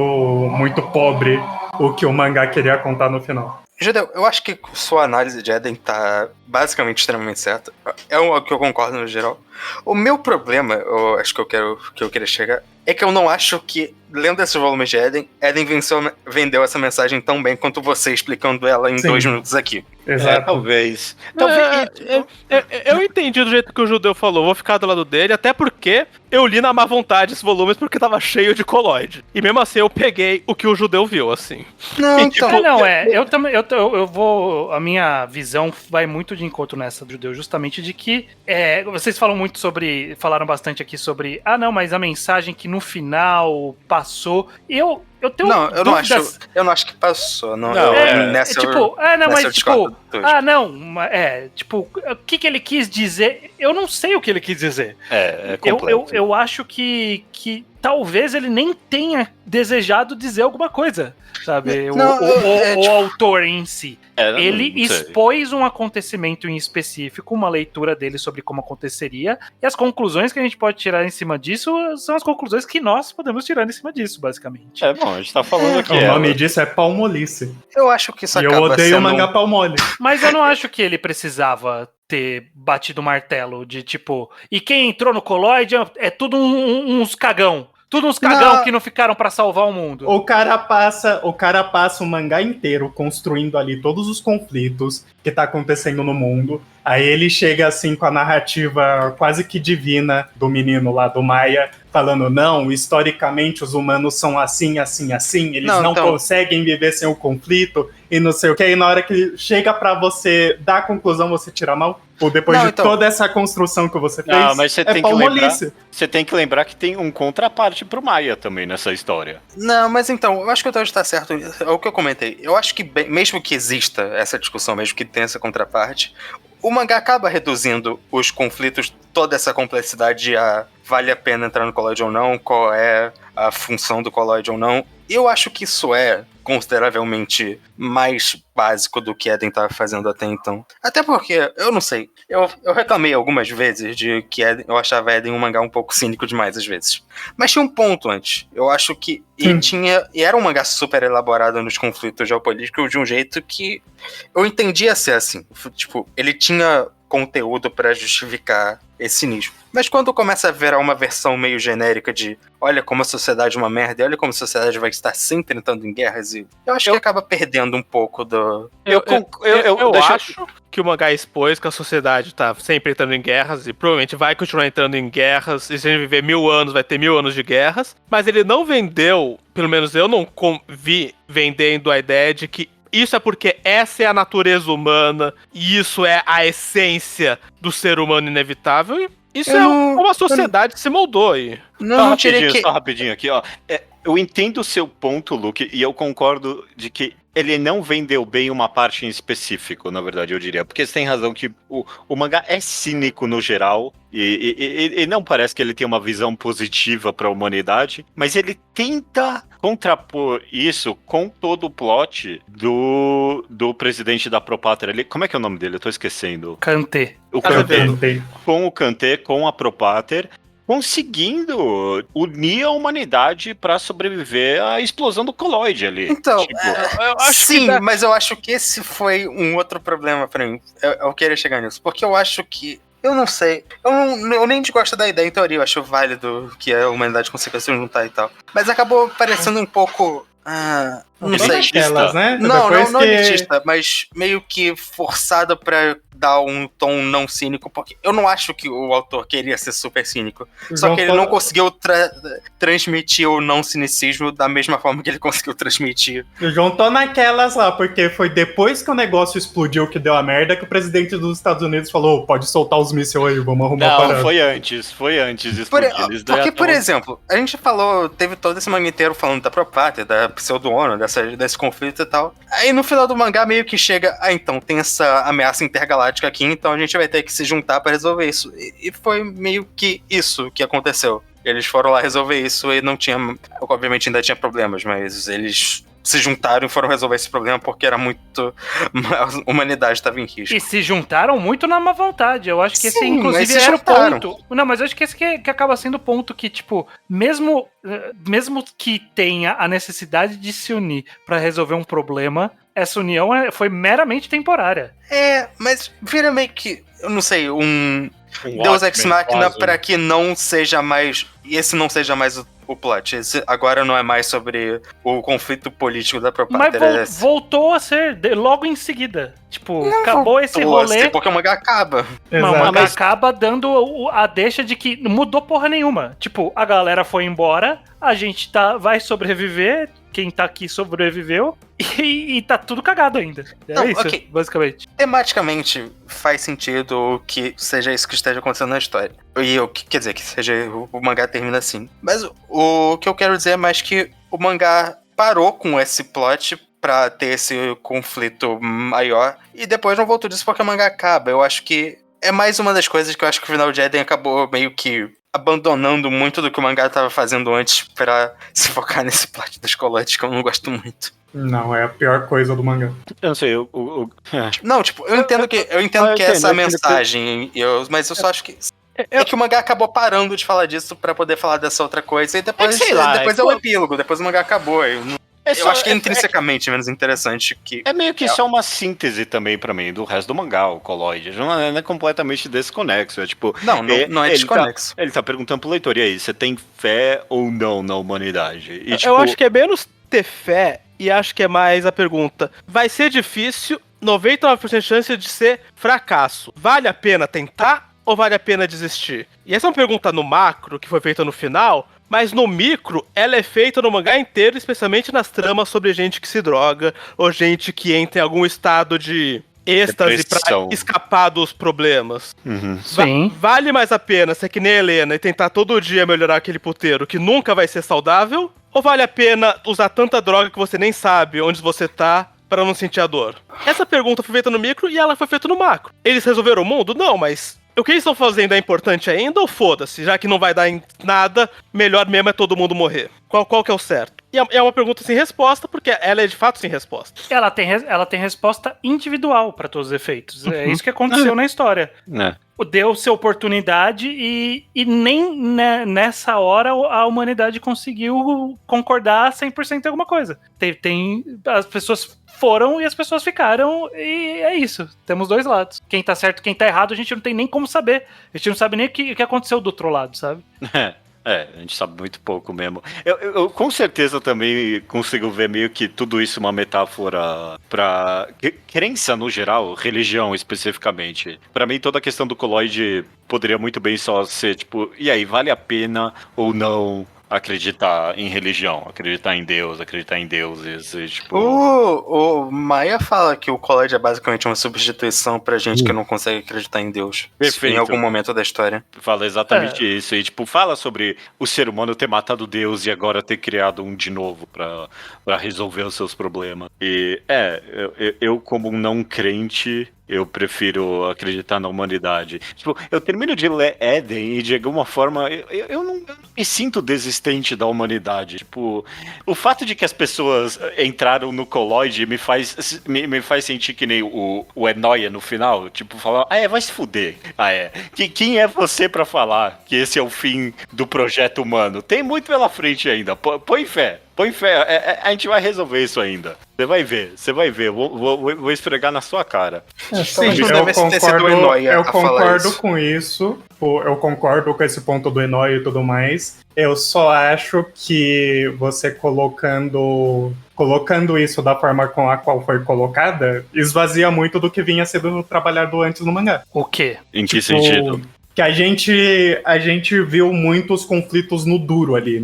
Speaker 6: pobre o que o mangá queria contar no final.
Speaker 3: Judeu, eu acho que sua análise de Eden tá basicamente extremamente certa. É o que eu concordo no geral. O meu problema, eu acho que eu queria chegar, é que eu não acho que, lendo esses volumes de Eden vendeu essa mensagem tão bem quanto você explicando ela em 2 minutos aqui.
Speaker 6: Exato.
Speaker 5: Talvez.
Speaker 4: Eu entendi do jeito que o Judeu falou, vou ficar do lado dele, até porque eu li na má vontade esses volumes porque tava cheio de Colloid. E mesmo assim eu peguei o que o Judeu viu, assim.
Speaker 3: Não, então...
Speaker 1: eu também, eu vou, a minha visão vai muito de encontro nessa do Judeu, justamente de que, vocês falaram bastante aqui sobre, mas a mensagem que no final passou, eu tenho dúvidas.
Speaker 3: Eu não acho que passou.
Speaker 1: O que ele quis dizer, eu não sei o que ele quis dizer.
Speaker 5: É complexo.
Speaker 1: Eu acho que talvez ele nem tenha desejado dizer alguma coisa, sabe? O autor em si. Ele expôs um acontecimento em específico, uma leitura dele sobre como aconteceria, e as conclusões que a gente pode tirar em cima disso são as conclusões que nós podemos tirar em cima disso, basicamente.
Speaker 5: Bom, a gente tá falando aqui.
Speaker 6: O nome disso é palmolice.
Speaker 3: Eu acho que isso acaba
Speaker 6: sendo... E eu odeio o mangá palmole.
Speaker 1: Mas eu não acho que ele precisava ter batido o martelo de tipo... E quem entrou no Colloid é tudo uns cagão. Tudo uns cagão que não ficaram pra salvar o mundo.
Speaker 6: O cara passa o mangá inteiro construindo ali todos os conflitos que tá acontecendo no mundo. Aí ele chega assim com a narrativa quase que divina do menino lá do Maia, falando, não, historicamente os humanos são assim, assim, assim, eles não conseguem viver sem o conflito e não sei o que. Aí na hora que chega pra você dar a conclusão, você tira mal. Ou depois toda essa construção que você fez,
Speaker 5: mas você tem palmolice. Você tem que lembrar que tem um contraparte pro Maia também nessa história.
Speaker 3: Não, mas então, eu acho que o Tojo tá certo. É o que eu comentei. Eu acho que mesmo que exista essa discussão, mesmo que tenha essa contraparte, o mangá acaba reduzindo os conflitos, toda essa complexidade a vale a pena entrar no Colloid ou não, qual é a função do Colloid ou não. Eu acho que isso é consideravelmente mais básico do que Eden estava fazendo até então. Até porque, eu não sei, eu reclamei algumas vezes de que eu achava Eden um mangá um pouco cínico demais às vezes. Mas tinha um ponto antes. Eu acho que e era um mangá super elaborado nos conflitos geopolíticos de um jeito que eu entendia ser assim. Tipo, ele tinha conteúdo para justificar esse cinismo. Mas quando começa a virar uma versão meio genérica de olha como a sociedade é uma merda e olha como a sociedade vai estar sempre entrando em guerras, e eu acho que acaba perdendo um pouco do...
Speaker 4: Eu acho que o mangá expôs que a sociedade tá sempre entrando em guerras e provavelmente vai continuar entrando em guerras, e se a gente viver 1000 anos, vai ter 1000 anos de guerras, mas ele não vendeu, pelo menos eu não vi vendendo a ideia de que isso é porque essa é a natureza humana e isso é a essência do ser humano inevitável. E isso uma sociedade que se moldou aí.
Speaker 5: Só rapidinho aqui, ó. Eu entendo o seu ponto, Luke, e eu concordo de que ele não vendeu bem uma parte em específico, na verdade, eu diria. Porque você tem razão que o mangá é cínico no geral, e não parece que ele tem uma visão positiva para a humanidade, mas ele tenta contrapor isso com todo o plot do presidente da Propátria. Como é que é o nome dele? Eu tô esquecendo.
Speaker 1: Kanté.
Speaker 5: O Kanté. Com o Kanté, com a Propáter, conseguindo unir a humanidade pra sobreviver à explosão do Colloid ali.
Speaker 3: Então, eu acho mas eu acho que esse foi um outro problema pra mim. Eu queria chegar nisso. Porque eu acho que Eu não sei. Eu nem desgosto da ideia, em teoria. Eu acho válido que a humanidade consiga se juntar e tal. Mas acabou parecendo um pouco... não sei.
Speaker 6: Aquelas, né?
Speaker 3: Não
Speaker 6: Depois
Speaker 3: não
Speaker 6: que-
Speaker 3: elitista, mas meio que forçado pra dar um tom não cínico, porque eu não acho que o autor queria ser super cínico. Só que ele não conseguiu transmitir o não cinicismo da mesma forma que ele conseguiu transmitir.
Speaker 6: O João tá naquelas lá, porque foi depois que o negócio explodiu, que deu a merda, que o presidente dos Estados Unidos falou, pode soltar os mísseis aí, vamos arrumar a
Speaker 5: Não,
Speaker 6: parada.
Speaker 5: foi antes disso.
Speaker 3: Porque, por exemplo, a gente teve todo esse manga inteiro falando da Propátria, da pseudo-ONU, desse conflito e tal. Aí no final do mangá meio que chega, então, tem essa ameaça intergaláctica aqui, então a gente vai ter que se juntar pra resolver isso. E foi meio que isso que aconteceu. Eles foram lá resolver isso e não tinha... Obviamente ainda tinha problemas, mas eles se juntaram e foram resolver esse problema porque era muito... A humanidade estava em risco.
Speaker 1: E se juntaram muito na má vontade. Eu acho que esse,
Speaker 3: Sim, mas
Speaker 1: inclusive,
Speaker 3: se
Speaker 1: era
Speaker 3: juntaram.
Speaker 1: o ponto. Não, mas eu acho que esse que acaba sendo o ponto que, tipo, mesmo que tenha a necessidade de se unir pra resolver um problema, essa união foi meramente temporária.
Speaker 3: Mas vira meio que... Eu não sei, um
Speaker 5: Um
Speaker 3: Deus
Speaker 5: Watchmen,
Speaker 3: Ex Machina
Speaker 5: quase.
Speaker 3: pra que não seja mais... E esse não seja mais o plot. Esse agora não é mais sobre o conflito político da
Speaker 1: Mas
Speaker 3: Propátria.
Speaker 1: voltou a ser logo em seguida. Tipo, acabou esse rolê.
Speaker 3: Porque o mangá acaba.
Speaker 1: Não,
Speaker 6: Exato.
Speaker 1: mas acaba dando a deixa de que não mudou porra nenhuma. Tipo, a galera foi embora, a gente vai sobreviver, quem tá aqui sobreviveu, e tá tudo cagado ainda. É
Speaker 3: Não,
Speaker 1: isso,
Speaker 3: ok.
Speaker 1: basicamente.
Speaker 3: Tematicamente, faz sentido que seja isso que esteja acontecendo na história. Quer dizer, que seja o mangá termina assim. Mas o que eu quero dizer é mais que o mangá parou com esse plot pra ter esse conflito maior, e depois não voltou disso porque o mangá acaba. Eu acho que é mais uma das coisas que eu acho que o final de Eden acabou meio que abandonando muito do que o mangá tava fazendo antes pra se focar nesse plot das colotes, que eu não gosto muito.
Speaker 6: Não, é a pior coisa do mangá.
Speaker 5: Eu não sei,
Speaker 3: Não, tipo, eu entendo que
Speaker 5: eu
Speaker 3: essa
Speaker 5: entendo, eu entendo
Speaker 3: mensagem, mas eu só acho que é que o mangá acabou parando de falar disso pra poder falar dessa outra coisa, e depois,
Speaker 5: sei lá,
Speaker 3: depois é o epílogo, depois o mangá acabou. Eu acho que é intrinsecamente menos interessante que...
Speaker 5: É meio que só uma síntese também pra mim do resto do mangá, o Colloid. Não é completamente desconexo. É tipo.
Speaker 3: Não é desconexo.
Speaker 5: Ele tá perguntando pro leitor, e aí, você tem fé ou não na humanidade? E, tipo,
Speaker 4: Eu acho que é menos ter fé e acho que é mais a pergunta. Vai ser difícil, 99% de chance de ser fracasso. Vale a pena tentar ou vale a pena desistir? E essa é uma pergunta no macro, que foi feita no final, mas no micro, ela é feita no mangá inteiro, especialmente nas tramas sobre gente que se droga, ou gente que entra em algum estado de êxtase pra
Speaker 5: Depressão.
Speaker 4: escapar dos problemas.
Speaker 5: Uhum.
Speaker 1: Sim.
Speaker 4: Vale mais a pena ser que nem a Helena e tentar todo dia melhorar aquele puteiro que nunca vai ser saudável? Ou vale a pena usar tanta droga que você nem sabe onde você tá pra não sentir a dor? Essa pergunta foi feita no micro e ela foi feita no macro. Eles resolveram o mundo? Não, mas o que eles estão fazendo é importante ainda ou foda-se? Já que não vai dar em nada, melhor mesmo é todo mundo morrer. Qual que é o certo? E é uma pergunta sem resposta, porque ela é de fato sem resposta.
Speaker 1: Ela tem resposta individual pra todos os efeitos. É isso que aconteceu na história.
Speaker 5: Né?
Speaker 1: Deu-se oportunidade e nem nessa hora a humanidade conseguiu concordar 100% em alguma coisa. As pessoas foram e as pessoas ficaram, e é isso. Temos dois lados. Quem tá certo e quem tá errado, a gente não tem nem como saber. A gente não sabe nem o que aconteceu do outro lado, sabe?
Speaker 5: A gente sabe muito pouco mesmo. Eu com certeza também consigo ver meio que tudo isso uma metáfora pra crença no geral, religião especificamente. Pra mim, toda a questão do Colloid poderia muito bem só ser tipo, e aí, vale a pena ou não acreditar em religião, acreditar em Deus, acreditar em deuses, e, tipo...
Speaker 3: O Maia fala que o Colloid é basicamente uma substituição pra gente que não consegue acreditar em Deus.
Speaker 5: Perfeito.
Speaker 3: Em algum momento da história.
Speaker 5: Fala exatamente isso. E, tipo, fala sobre o ser humano ter matado Deus e agora ter criado um de novo pra resolver os seus problemas. E, eu como um não crente, eu prefiro acreditar na humanidade. Tipo, eu termino de ler Eden e, de alguma forma, eu não me sinto desistente da humanidade. Tipo, o fato de que as pessoas entraram no Colloid me faz sentir que nem o Enoia no final. Tipo, falar, vai se fuder. Quem é você pra falar que esse é o fim do projeto humano? Tem muito pela frente ainda. Põe fé. põe fé, a gente vai resolver isso ainda. Você vai ver. Vou esfregar na sua cara.
Speaker 6: Sim,
Speaker 3: Mas não deve ter sido o Enoy a falar
Speaker 6: concordo
Speaker 3: isso.
Speaker 6: com isso. Eu concordo com esse ponto do Enoy e tudo mais. Eu só acho que você colocando isso da forma com a qual foi colocada, esvazia muito do que vinha sendo trabalhado antes no mangá.
Speaker 1: O quê?
Speaker 5: Em que sentido?
Speaker 6: Que a gente viu muitos conflitos no duro ali,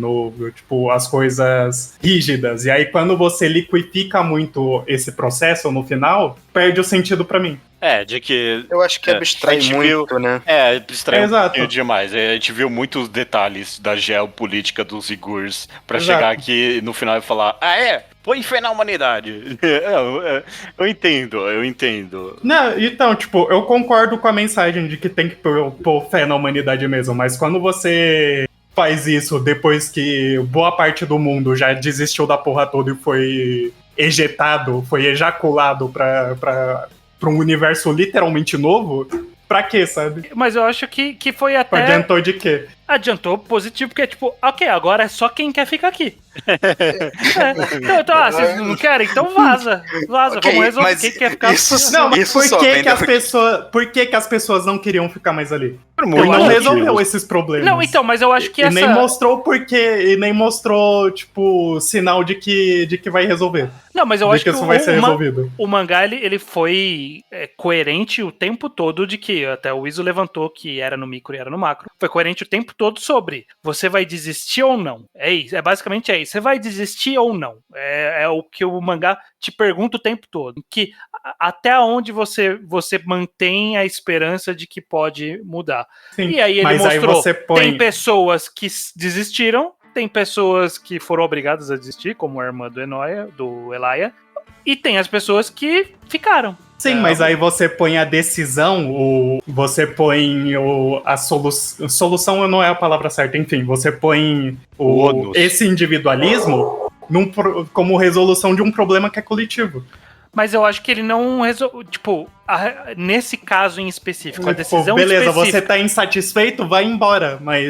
Speaker 6: tipo, as coisas rígidas. E aí, quando você liquifica muito esse processo no final, perde o sentido pra mim.
Speaker 5: De que...
Speaker 3: Eu acho que abstrai
Speaker 5: a gente
Speaker 3: muito, né?
Speaker 5: Abstrai um
Speaker 6: Exato.
Speaker 5: pouquinho demais. A gente viu muitos detalhes da geopolítica dos Igurs pra
Speaker 6: Exato.
Speaker 5: chegar aqui no final e falar, põe fé na humanidade. Eu entendo.
Speaker 6: Não, então, tipo, eu concordo com a mensagem de que tem que pôr fé na humanidade mesmo, mas quando você faz isso depois que boa parte do mundo já desistiu da porra toda e foi ejaculado pra um universo literalmente novo, pra quê, sabe?
Speaker 1: Mas eu acho que foi até...
Speaker 6: Adiantou de quê?
Speaker 1: Adiantou positivo, porque é tipo, ok, agora é só quem quer ficar aqui. Então, vocês não querem? Então vaza.
Speaker 3: Ok,
Speaker 1: Vamos resolver
Speaker 3: mas
Speaker 1: quem quer ficar.
Speaker 6: Não, mas
Speaker 3: Isso
Speaker 6: por
Speaker 3: só
Speaker 6: que
Speaker 3: vem
Speaker 6: que as
Speaker 3: da-
Speaker 6: pessoas... Por que as pessoas não queriam ficar mais ali?
Speaker 5: Por
Speaker 6: Ele
Speaker 5: muitos
Speaker 6: não
Speaker 5: motivos.
Speaker 6: resolveu esses problemas.
Speaker 1: Não, então, mas eu acho que
Speaker 6: E
Speaker 1: essa...
Speaker 6: nem mostrou porquê, e nem mostrou, tipo, sinal de que vai resolver.
Speaker 1: Não, mas eu
Speaker 6: De
Speaker 1: acho
Speaker 6: que
Speaker 1: que
Speaker 6: isso vai ser resolvido.
Speaker 1: o mangá, ele foi coerente o tempo todo de que, até o Iso levantou que era no micro e era no macro, foi coerente o tempo todo sobre você vai desistir ou não. É isso, basicamente isso. Você vai desistir ou não. É o que o mangá te pergunta o tempo todo. Que até onde você mantém a esperança de que pode mudar.
Speaker 6: Sim,
Speaker 1: E aí ele
Speaker 6: mas aí
Speaker 1: mostrou,
Speaker 6: você põe...
Speaker 1: tem pessoas que desistiram, tem pessoas que foram obrigadas a desistir, como a irmã do Elia, e tem as pessoas que ficaram.
Speaker 6: Sim, mas aí você põe a decisão, você põe a solução não é a palavra certa, enfim, você põe
Speaker 5: O ônus.
Speaker 6: esse individualismo como resolução de um problema que é coletivo.
Speaker 1: Mas eu acho que ele não resolveu. Tipo, nesse caso em específico, a decisão
Speaker 6: beleza,
Speaker 1: específica...
Speaker 6: você tá insatisfeito, vai embora. Mas,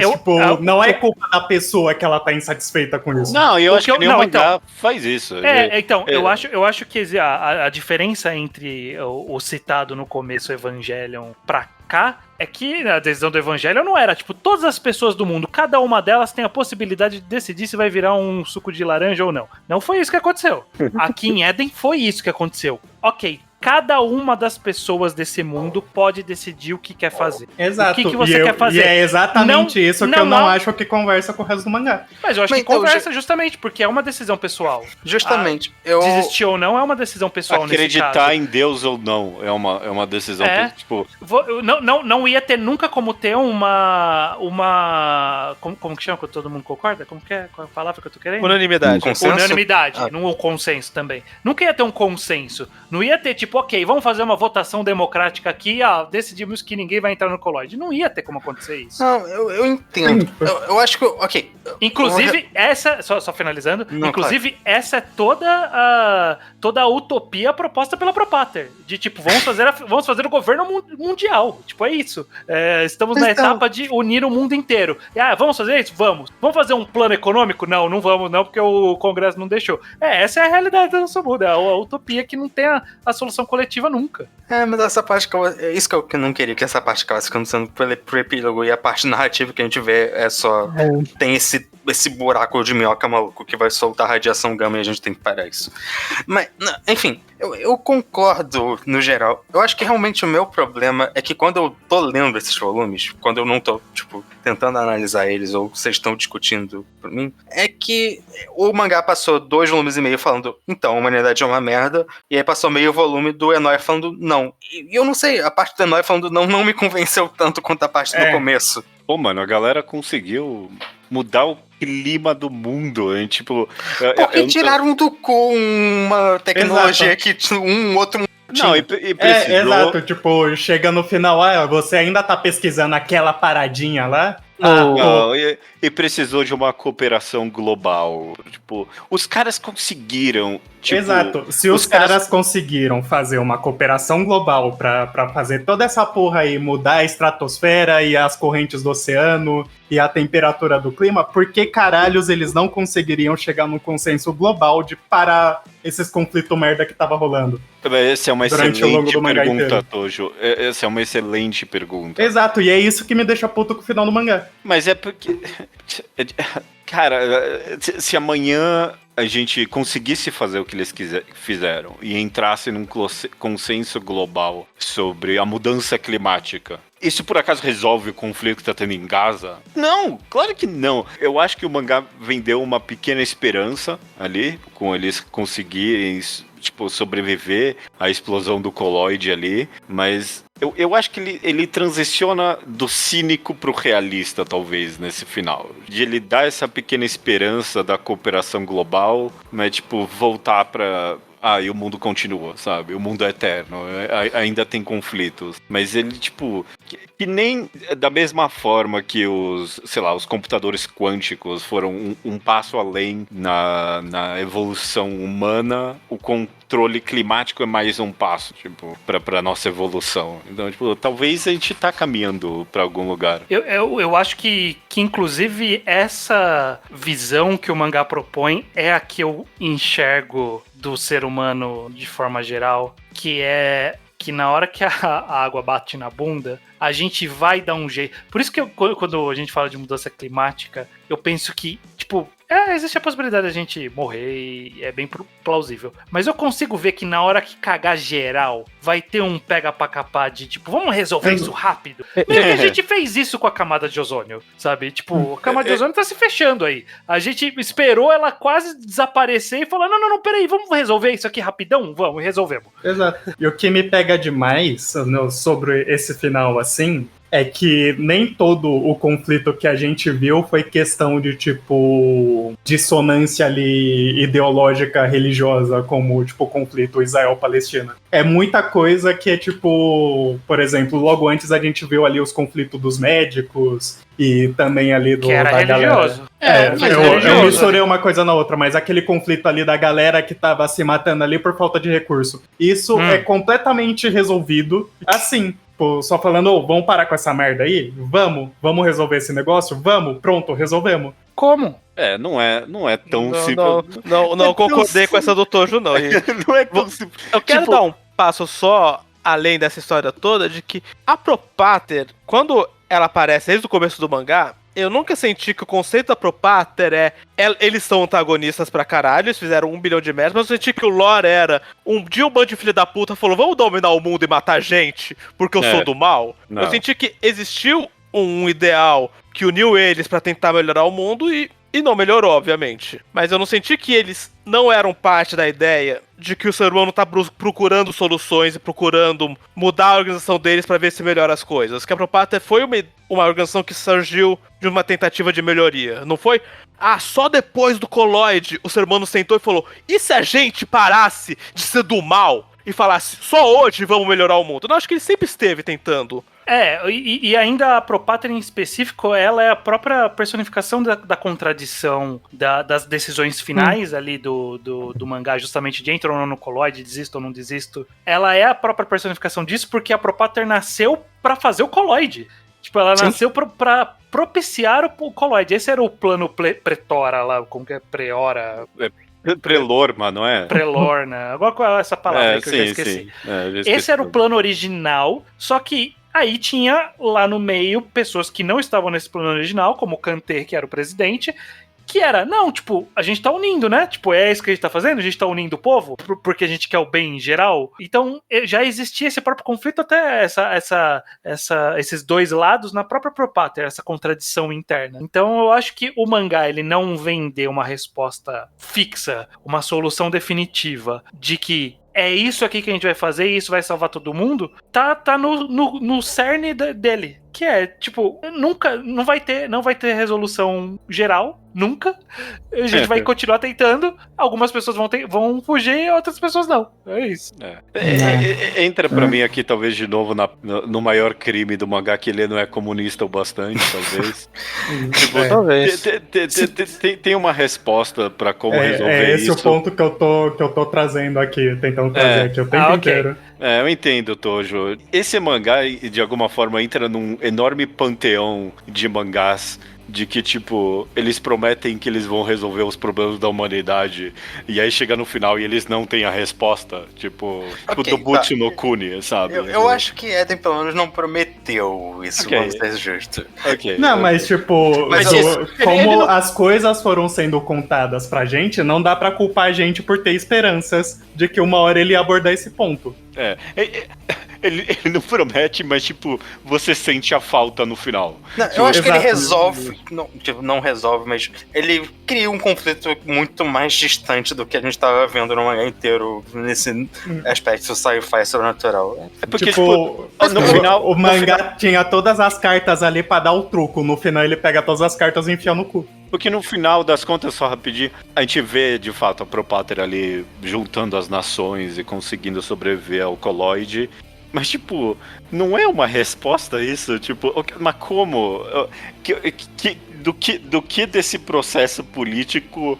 Speaker 6: não é culpa da pessoa que ela tá insatisfeita com isso.
Speaker 5: Não, eu
Speaker 1: O
Speaker 5: acho
Speaker 1: que
Speaker 5: que
Speaker 1: eu-
Speaker 5: nem o
Speaker 1: não,
Speaker 5: mangá faz isso.
Speaker 1: Então, eu acho que a diferença entre o citado no começo Evangelion pra cá é que a decisão do Evangelho não era, tipo, todas as pessoas do mundo, cada uma delas tem a possibilidade de decidir se vai virar um suco de laranja ou não. Não foi isso que aconteceu. Aqui em Eden foi isso que aconteceu. Ok, cada uma das pessoas desse mundo pode decidir o que quer fazer.
Speaker 6: Exato.
Speaker 1: O que você quer fazer?
Speaker 6: E é exatamente isso que eu não
Speaker 1: não-
Speaker 6: acho que conversa com o resto do mangá.
Speaker 1: Mas eu acho
Speaker 3: Mas
Speaker 1: que conversa justamente, porque é uma decisão pessoal.
Speaker 3: Justamente. Eu...
Speaker 1: Desistir ou não é uma decisão pessoal nesse
Speaker 5: Acreditar
Speaker 1: caso.
Speaker 5: em Deus ou não é uma decisão. Tipo,
Speaker 1: Não ia ter nunca como ter uma como que chama quando todo mundo concorda? Como que é? Qual é a palavra que eu tô querendo?
Speaker 4: Unanimidade.
Speaker 3: Consenso?
Speaker 1: Unanimidade,
Speaker 3: Ah.
Speaker 1: não o consenso também. Nunca ia ter um consenso. Não ia ter, tipo, ok, vamos fazer uma votação democrática aqui, decidimos que ninguém vai entrar no colóide. Não ia ter como acontecer isso.
Speaker 3: Não, eu entendo. Eu acho que... Ok.
Speaker 1: Inclusive, essa, só finalizando,
Speaker 3: Não,
Speaker 1: inclusive, essa é toda a utopia proposta pela Propater. De tipo, vamos fazer o governo mundial. Tipo, é isso. Estamos na
Speaker 3: Então-
Speaker 1: etapa de unir o mundo inteiro. Vamos fazer isso? Vamos. Vamos fazer um plano econômico? Não vamos, não, porque o Congresso não deixou. Essa é a realidade da nossa mundo. É a utopia que não tem a solução coletiva nunca.
Speaker 3: Mas essa parte isso que eu não queria, que essa parte acaba ficando sendo pro epílogo e a parte narrativa que a gente vê é só... Tem esse buraco de minhoca maluco que vai soltar radiação gama e a gente tem que parar isso. Mas, não, enfim, eu concordo no geral. Eu acho que realmente o meu problema é que quando eu tô lendo esses volumes, quando eu não tô, tipo, tentando analisar eles ou vocês estão discutindo por mim, é que o mangá passou 2 volumes e meio falando, então, a humanidade é uma merda, e aí passou meio volume do Enoy falando não. E eu não sei, a parte do Enoy falando não me convenceu tanto quanto a parte do começo.
Speaker 5: pô, mano, a galera conseguiu mudar o clima do mundo. Hein? Tipo,
Speaker 3: Porque tiraram do cu uma tecnologia que um outro
Speaker 5: não, e precisou...
Speaker 6: exato, tipo, chega no final, você ainda tá pesquisando aquela paradinha lá?
Speaker 5: Não, e precisou de uma cooperação global. Tipo, os caras conseguiram Tipo,
Speaker 6: Exato. Se os caras conseguiram fazer uma cooperação global pra fazer toda essa porra aí, mudar a estratosfera e as correntes do oceano e a temperatura do clima, por que caralhos eles não conseguiriam chegar num consenso global de parar esses conflitos merda que tava rolando?
Speaker 5: Essa é uma
Speaker 6: Durante o longo
Speaker 5: excelente
Speaker 6: do mangá
Speaker 5: pergunta,
Speaker 6: inteiro.
Speaker 5: Tojo. Essa é uma excelente pergunta.
Speaker 6: Exato, e é isso que me deixa puto com o final do mangá.
Speaker 5: Mas é porque... Cara, se amanhã a gente conseguisse fazer o que eles fizeram e entrasse num consenso global sobre a mudança climática, isso por acaso resolve o conflito que tá tendo em Gaza? Não, claro que não. Eu acho que o mangá vendeu uma pequena esperança ali, com eles conseguirem, tipo, sobreviver à explosão do coloide ali, mas eu acho que ele transiciona do cínico pro realista, talvez, nesse final. De ele dar essa pequena esperança da cooperação global, mas, tipo, voltar pra... e o mundo continua, sabe? O mundo é eterno, ainda tem conflitos. Mas ele, tipo... Que nem da mesma forma que os computadores quânticos foram um passo além na evolução humana, o controle climático é mais um passo, tipo, pra nossa evolução. Então, tipo, talvez a gente tá caminhando pra algum lugar.
Speaker 1: Eu acho que inclusive essa visão que o mangá propõe é a que eu enxergo do ser humano de forma geral, que é que na hora que a água bate na bunda, a gente vai dar um jeito. Por isso que quando a gente fala de mudança climática, eu penso que, tipo, existe a possibilidade da gente morrer e é bem plausível. Mas eu consigo ver que na hora que cagar geral, vai ter um pega pra capar de, tipo, vamos resolver isso rápido. Meio que a gente fez isso com a camada de ozônio, sabe? Tipo, a camada de ozônio tá se fechando aí. A gente esperou ela quase desaparecer e falou, não, peraí, vamos resolver isso aqui rapidão? Vamos, resolvemos.
Speaker 6: Exato. E o que me pega demais sobre esse final, assim, é que nem todo o conflito que a gente viu foi questão de, tipo, dissonância ali ideológica, religiosa, como, tipo, o conflito Israel-Palestina. É muita coisa que é, tipo, por exemplo, logo antes a gente viu ali os conflitos dos médicos e também ali
Speaker 1: que era
Speaker 6: da
Speaker 1: religioso.
Speaker 6: galera. Eu misturei uma coisa na outra, mas aquele conflito ali da galera que tava se matando ali por falta de recurso. Isso é completamente resolvido assim. Só falando, vamos parar com essa merda aí? Vamos resolver esse negócio? Vamos, pronto, resolvemos.
Speaker 1: Como?
Speaker 5: Não é tão simples.
Speaker 4: Não concordei com essa do Tojo, não.
Speaker 5: Não é tão simples.
Speaker 4: Eu quero dar um passo só, além dessa história toda, de que a Propater, quando ela aparece desde o começo do mangá, eu nunca senti que o conceito da Propater eles são antagonistas pra caralho, eles fizeram 1 bilhão de merdas, mas eu senti que o lore era, um dia um bando de filho da puta falou, vamos dominar o mundo e matar gente, porque eu sou do mal.
Speaker 5: Não.
Speaker 4: Eu senti que existiu um ideal que uniu eles pra tentar melhorar o mundo e não melhorou, obviamente. Mas eu não senti que eles não eram parte da ideia de que o ser humano tá procurando soluções e procurando mudar a organização deles pra ver se melhora as coisas. Que a Propater foi uma organização que surgiu de uma tentativa de melhoria. Não foi, só depois do coloide o ser humano sentou e falou, e se a gente parasse de ser do mal e falasse, só hoje vamos melhorar o mundo? Não, acho que ele sempre esteve tentando.
Speaker 1: E ainda a Propater em específico, ela é a própria personificação da contradição das decisões finais ali do mangá, justamente de entro ou não no coloide, desisto ou não desisto. Ela é a própria personificação disso porque a Propater nasceu pra fazer o coloide. Tipo, ela nasceu pra propiciar o coloide. Esse era o plano Pretora lá, como que é? Preora...
Speaker 5: Prelorma, não é?
Speaker 1: Prelorna. Agora qual é essa palavra que eu já esqueci?
Speaker 5: Sim. Já esqueci.
Speaker 1: Esse era o plano original, só que aí tinha lá no meio pessoas que não estavam nesse plano original, como o Kanter, que era o presidente, que era, não, tipo, a gente tá unindo, né? Tipo, é isso que a gente tá fazendo? A gente tá unindo o povo porque a gente quer o bem em geral? Então, já existia esse próprio conflito, até esses dois lados na própria Propater, essa contradição interna. Então, eu acho que o mangá, ele não vende uma resposta fixa, uma solução definitiva de que é isso aqui que a gente vai fazer e isso vai salvar todo mundo, tá no cerne dele. que é, tipo, não vai ter resolução geral, nunca. A gente vai continuar tentando, algumas pessoas vão fugir e outras pessoas não. É isso.
Speaker 5: Entra pra mim aqui, talvez, de novo, no maior crime do mangá, que ele não é comunista o bastante, talvez. Tipo,
Speaker 4: Talvez.
Speaker 5: Tem uma resposta pra como resolver
Speaker 6: É esse
Speaker 5: isso.
Speaker 6: o ponto que eu tô trazendo aqui, tentando trazer aqui o tempo inteiro.
Speaker 5: Eu entendo, Tojo. Esse mangá, de alguma forma, entra num enorme panteão de mangás de que, tipo, eles prometem que eles vão resolver os problemas da humanidade e aí chega no final e eles não têm a resposta. Tipo, do Butch no Kuni, sabe?
Speaker 3: Eu acho que Eden, pelo menos, não prometeu isso, vamos ser justos.
Speaker 6: Não, mas tipo, como as coisas foram sendo contadas pra gente, não dá pra culpar a gente por ter esperanças de que uma hora ele ia abordar esse ponto.
Speaker 5: Ele não promete, mas, tipo, você sente a falta no final.
Speaker 3: Não, eu acho que ele resolve, não resolve, mas ele cria um conflito muito mais distante do que a gente tava vendo no mangá inteiro, nesse aspecto sci-fi sobrenatural.
Speaker 5: É porque,
Speaker 6: tipo,
Speaker 5: no final...
Speaker 6: O mangá tinha todas as cartas ali pra dar o truco, no final ele pega todas as cartas e enfia no cu.
Speaker 5: Porque no final das contas, só rapidinho, a gente vê, de fato, a Propáter ali juntando as nações e conseguindo sobreviver ao Coloide. Mas, tipo, não é uma resposta isso? Tipo, mas como? Do que desse processo político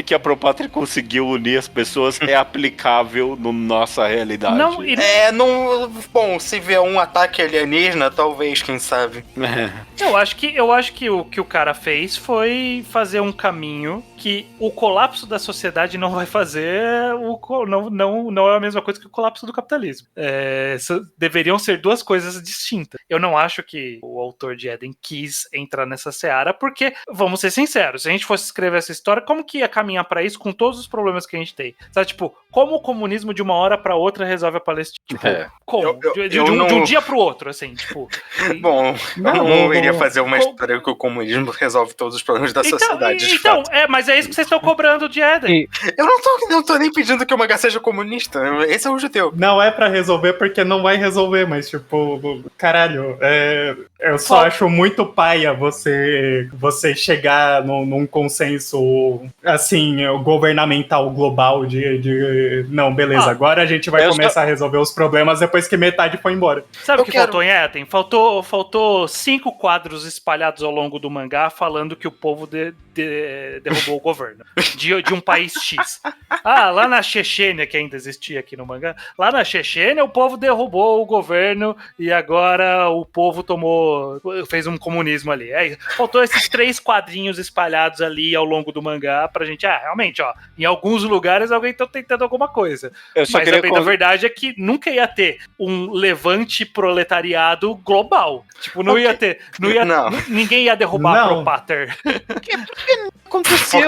Speaker 5: que a Propátria conseguiu unir as pessoas é aplicável na nossa realidade?
Speaker 3: Bom, se vier um ataque alienígena, talvez, quem sabe.
Speaker 1: Eu acho que o que o cara fez foi fazer um caminho que o colapso da sociedade não vai fazer, não é a mesma coisa que o colapso do capitalismo. Deveriam ser duas coisas distintas. Eu não acho que o autor de Eden quis entrar nessa seara, porque, vamos ser sinceros, se a gente fosse escrever essa história, como que ia caminhar pra isso com todos os problemas que a gente tem? Sabe, tipo, como o comunismo de uma hora pra outra resolve a Palestina? Tipo, como? De um dia pro outro, assim, tipo...
Speaker 3: Bom, eu não iria fazer uma história que o comunismo resolve todos os problemas da sociedade, de fato.
Speaker 1: Mas é isso que vocês estão cobrando de Eden.
Speaker 3: Eu não tô nem pedindo que o mangá seja comunista, esse é o judeu.
Speaker 6: Não é pra resolver porque não vai resolver, mas tipo, caralho, eu só acho muito paia você chegar num consenso, assim, governamental global de não, beleza, agora a gente vai começar a resolver os problemas depois que metade foi embora.
Speaker 1: Sabe o que faltou em Eden? Faltou 5 quadros espalhados ao longo do mangá falando que o povo derrubou o governo de um país X. Lá na Chechênia, que ainda existia aqui no mangá, lá na Chechênia o povo derrubou o governo e agora o povo fez um comunismo ali. Faltou esses 3 quadrinhos espalhados ali ao longo do mangá pra gente, realmente, em alguns lugares alguém tá tentando alguma coisa. Mas a verdade é que nunca ia ter um levante proletariado global. Tipo, ninguém ia derrubar a Propáter.
Speaker 5: Aconteceu.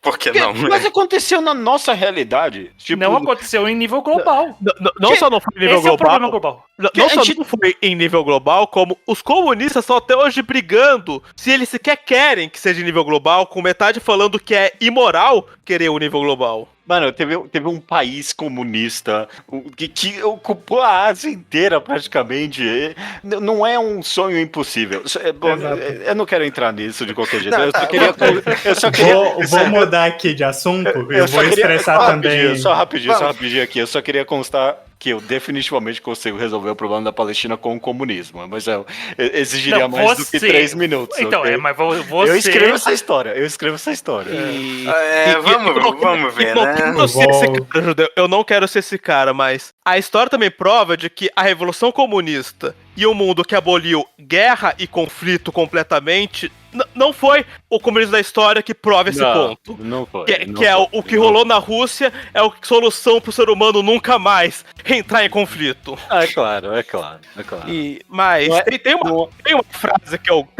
Speaker 3: Por que não?
Speaker 5: Mas aconteceu na nossa realidade. Tipo,
Speaker 1: não aconteceu em nível global.
Speaker 4: Não só não foi em nível global.
Speaker 1: Esse é o problema global.
Speaker 4: Não só não foi em nível global, como os comunistas estão até hoje brigando se eles sequer querem que seja em nível global, com metade falando que é imoral querer o nível global.
Speaker 5: Mano, teve um país comunista que ocupou a Ásia inteira praticamente. Não é um sonho impossível. Eu não quero entrar nisso de qualquer jeito. Eu só queria.
Speaker 6: Vou mudar aqui de assunto. Eu vou estressar também.
Speaker 5: Só rapidinho aqui. Eu só queria constar que eu definitivamente consigo resolver o problema da Palestina com o comunismo. Mas eu exigiria mais do que 3 minutos.
Speaker 1: Então,
Speaker 5: okay?
Speaker 1: Mas você...
Speaker 5: Eu escrevo essa história.
Speaker 3: Vamos ver, né?
Speaker 4: Eu não quero ser esse cara, mas a história também prova de que a Revolução Comunista e o mundo que aboliu guerra e conflito completamente não foi o comunismo da história que prova esse ponto.
Speaker 5: Não foi.
Speaker 4: O que rolou na Rússia é a solução pro ser humano nunca mais entrar em conflito.
Speaker 5: É claro.
Speaker 4: Mas tem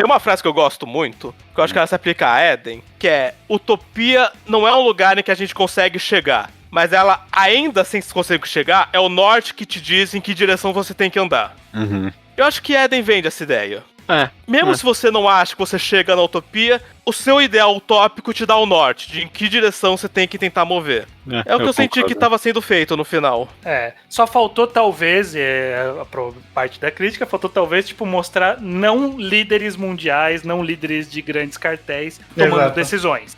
Speaker 4: uma frase que eu gosto muito, que eu acho que ela se aplica a Eden, que é: utopia não é um lugar em que a gente consegue chegar, mas ela ainda assim se consegue chegar, é o norte que te diz em que direção você tem que andar.
Speaker 5: Uhum.
Speaker 4: Eu acho que Eden vende essa ideia. Mesmo se você não acha que você chega na utopia, o seu ideal utópico te dá o norte, de em que direção você tem que tentar mover. É o que eu senti que estava sendo feito no final.
Speaker 1: Só faltou talvez, parte da crítica, faltou talvez, tipo, mostrar não líderes mundiais, não líderes de grandes cartéis tomando decisões.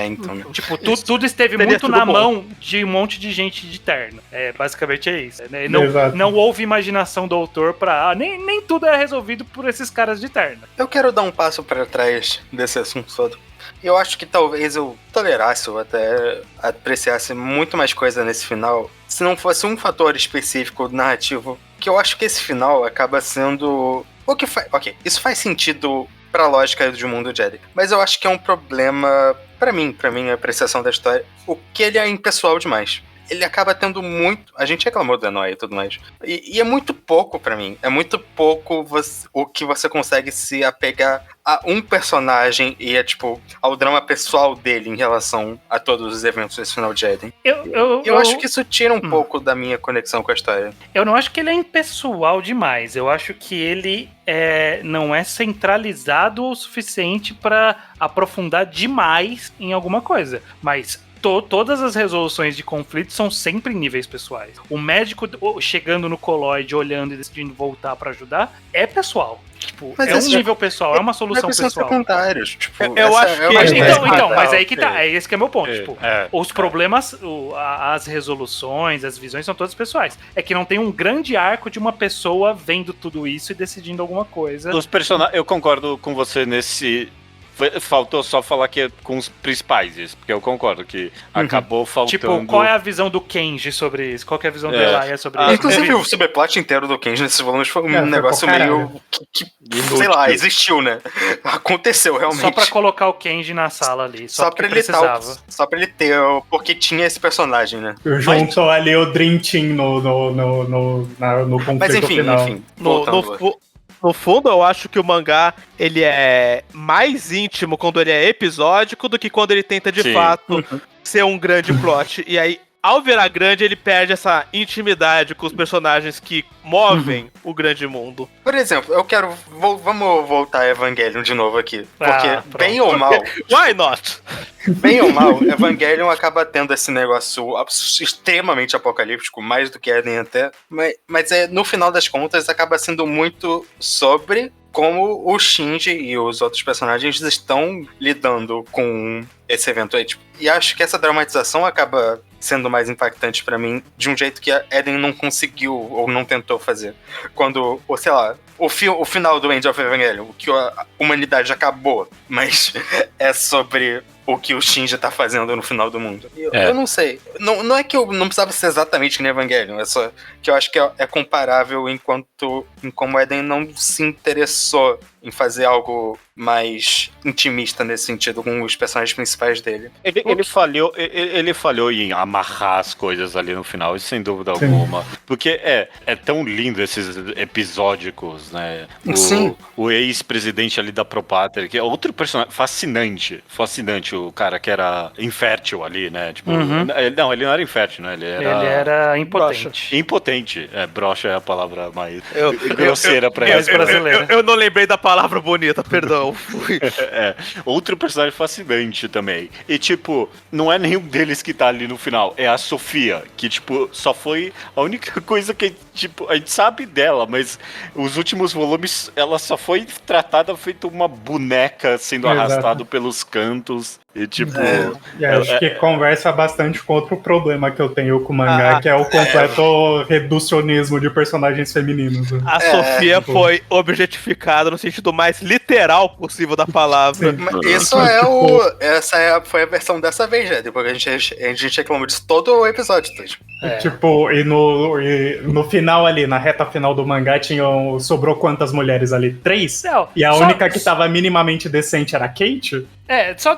Speaker 3: Então.
Speaker 1: Tipo, tudo esteve
Speaker 4: Teria
Speaker 1: muito
Speaker 4: sido
Speaker 1: na
Speaker 4: bom.
Speaker 1: mão de um monte de gente de terno. Basicamente é isso. Né? Não houve imaginação do autor pra... nem tudo é resolvido por esses caras de terno.
Speaker 3: Eu quero dar um passo pra trás desse assunto todo. Eu acho que talvez eu tolerasse ou até apreciasse muito mais coisa nesse final se não fosse um fator específico narrativo, que eu acho que esse final acaba sendo... Ok, isso faz sentido pra lógica de Mundo Jedi, mas eu acho que é um problema pra mim, a apreciação da história, o que ele é impessoal demais. Ele acaba tendo muito... A gente reclamou do Enoi e tudo mais. E é muito pouco pra mim. É muito pouco o que você consegue se apegar a um personagem e tipo, ao drama pessoal dele em relação a todos os eventos desse final de Eden. Eu acho que isso tira um pouco da minha conexão com a história.
Speaker 1: Eu não acho que ele é impessoal demais. Eu acho que ele não é centralizado o suficiente pra aprofundar demais em alguma coisa. Mas... Todas as resoluções de conflitos são sempre em níveis pessoais. O médico chegando no coloide, olhando e decidindo voltar pra ajudar, é pessoal. Tipo, é um nível pessoal, é uma solução
Speaker 3: pessoal.
Speaker 1: pessoal.
Speaker 3: Secundários, tipo,
Speaker 4: eu acho que...
Speaker 1: Mas aí que tá, esse que é meu ponto. Os problemas, as resoluções, as visões são todas pessoais. É que não tem um grande arco de uma pessoa vendo tudo isso e decidindo alguma coisa.
Speaker 5: Os personagens, eu concordo com você nesse... Faltou só falar que é com os principais, isso, porque eu concordo que acabou faltando...
Speaker 1: Tipo, qual é a visão do Kenji sobre isso? Qual que é a visão do Elaia sobre isso?
Speaker 3: Inclusive, o subplot inteiro do Kenji nesses volumes foi um negócio meio... que sei lá, existiu, né? Aconteceu, realmente.
Speaker 1: Só pra colocar o Kenji na sala ali, só pra ele
Speaker 3: precisava. Só pra ele ter, porque tinha esse personagem, né?
Speaker 6: Juntou ali o Dream Team no conflito
Speaker 3: mas
Speaker 6: final.
Speaker 3: enfim, voltando.
Speaker 4: No fundo, eu acho que o mangá, ele é mais íntimo quando ele é episódico do que quando ele tenta, de fato, ser um grande plot. E aí, ao virar grande, ele perde essa intimidade com os personagens que movem o grande mundo.
Speaker 3: Por exemplo, eu quero... Vamos voltar a Evangelion de novo aqui. Porque, bem ou mal...
Speaker 4: Why not?
Speaker 3: Bem ou mal, Evangelion acaba tendo esse negócio extremamente apocalíptico, mais do que Eden até. Mas no final das contas, acaba sendo muito sobre como o Shinji e os outros personagens estão lidando com esse evento aí. Tipo, e acho que essa dramatização acaba sendo mais impactante pra mim de um jeito que a Eden não conseguiu ou não tentou fazer. Quando, ou sei lá, o final do End of Evangelion, o que a humanidade acabou, mas é sobre o que o Shinji tá fazendo no final do mundo. Eu não sei. Não é que eu não precisava ser exatamente que nem Evangelion, é só que eu acho que é comparável em como a Eden não se interessou em fazer algo mais intimista nesse sentido com os personagens principais dele.
Speaker 5: Ele falhou em amarrar as coisas ali no final, isso sem dúvida alguma. Porque é tão lindo esses episódicos, né? O ex-presidente ali da Propater, que é outro personagem fascinante, o cara que era infértil ali, né? Tipo, ele não era infértil, né? Ele
Speaker 1: era impotente.
Speaker 5: Impotente. Broxa é a palavra mais grosseira pra ele.
Speaker 4: Eu não lembrei da palavra bonita, perdão.
Speaker 5: Outro personagem fascinante também. E, tipo, não é nenhum deles que tá ali no final. É a Sofia, que, tipo, só foi a única coisa que, tipo, a gente sabe dela, mas os últimos volumes, ela só foi tratada feito uma boneca sendo arrastada pelos cantos. E, tipo...
Speaker 6: acho que conversa bastante com outro problema que eu tenho com o mangá, que é o completo reducionismo de personagens femininos.
Speaker 4: A Sofia foi objetificada no sentido mais literal possível da palavra.
Speaker 3: Isso foi a versão dessa vez, né? Depois que a gente reclamou disso todo o episódio.
Speaker 6: Tipo, e no final ali, na reta final do mangá, sobrou quantas mulheres ali? 3?
Speaker 1: Não,
Speaker 6: e a única que tava minimamente decente era a Kate?
Speaker 1: Só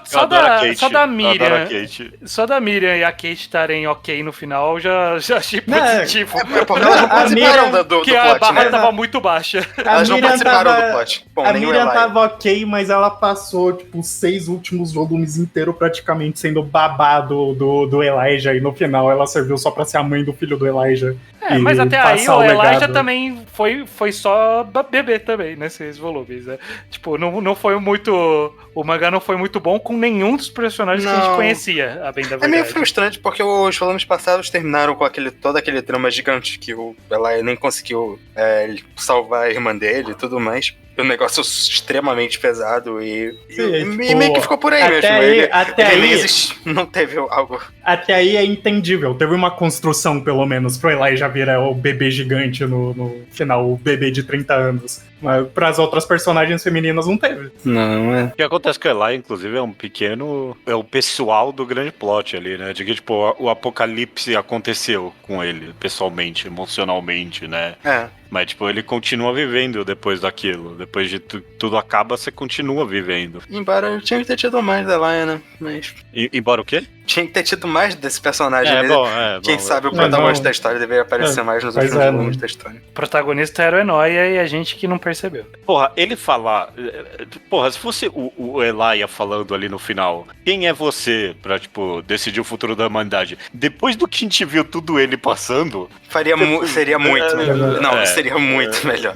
Speaker 1: da Miriam. Só da Miriam e a Kate estarem ok no final, já achei positivo.
Speaker 3: Porque elas não participaram do plot,
Speaker 1: porque a barra tava muito baixa.
Speaker 3: Elas não participaram do plot. Bom,
Speaker 6: a Miriam tava ok, mas ela passou, tipo, os 6 últimos volumes inteiros praticamente sendo babado do Elijah, e no final ela serviu só pra fosse a mãe do filho do Elijah.
Speaker 1: Mas até aí
Speaker 6: passar
Speaker 1: o Elijah
Speaker 6: legado.
Speaker 1: também foi só bebê também nesses volumes, né? Tipo, não foi muito... O mangá não foi muito bom com nenhum dos personagens que a gente
Speaker 3: Não.
Speaker 1: conhecia, a bem da
Speaker 3: É
Speaker 1: verdade.
Speaker 3: meio frustrante porque os volumes passados terminaram com todo aquele drama gigante que o Elijah nem conseguiu salvar a irmã dele e tudo mais. Um negócio extremamente pesado e meio que ficou por aí
Speaker 6: até
Speaker 3: mesmo.
Speaker 6: aí,
Speaker 3: Nem existe, não teve algo.
Speaker 6: Até aí é entendível. Teve uma construção, pelo menos, pro Elijah virar o bebê gigante no final, o bebê de 30 anos. Mas pras outras personagens femininas não teve.
Speaker 3: Não, é.
Speaker 5: O que acontece com o Eli, inclusive, é um pequeno... É o pessoal do grande plot ali, né? De que, tipo, o apocalipse aconteceu com ele, pessoalmente, emocionalmente, né?
Speaker 3: É.
Speaker 5: Mas, tipo, ele continua vivendo depois daquilo. Depois de tudo acaba, você continua vivendo.
Speaker 3: Embora eu tinha que ter tido mais da Elijah, né? Mas
Speaker 5: Embora o quê?
Speaker 3: tinha que ter tido mais desse personagem. Né? Quem sabe o protagonista da história deveria aparecer mais nos últimos volumes da história.
Speaker 1: O protagonista era o Enoia e a gente que não percebeu.
Speaker 5: Porra, ele falar... Porra, se fosse o Elijah falando ali no final, quem é você pra, tipo, decidir o futuro da humanidade? Depois do que a gente viu tudo ele passando...
Speaker 3: Seria muito melhor. Não, seria muito melhor.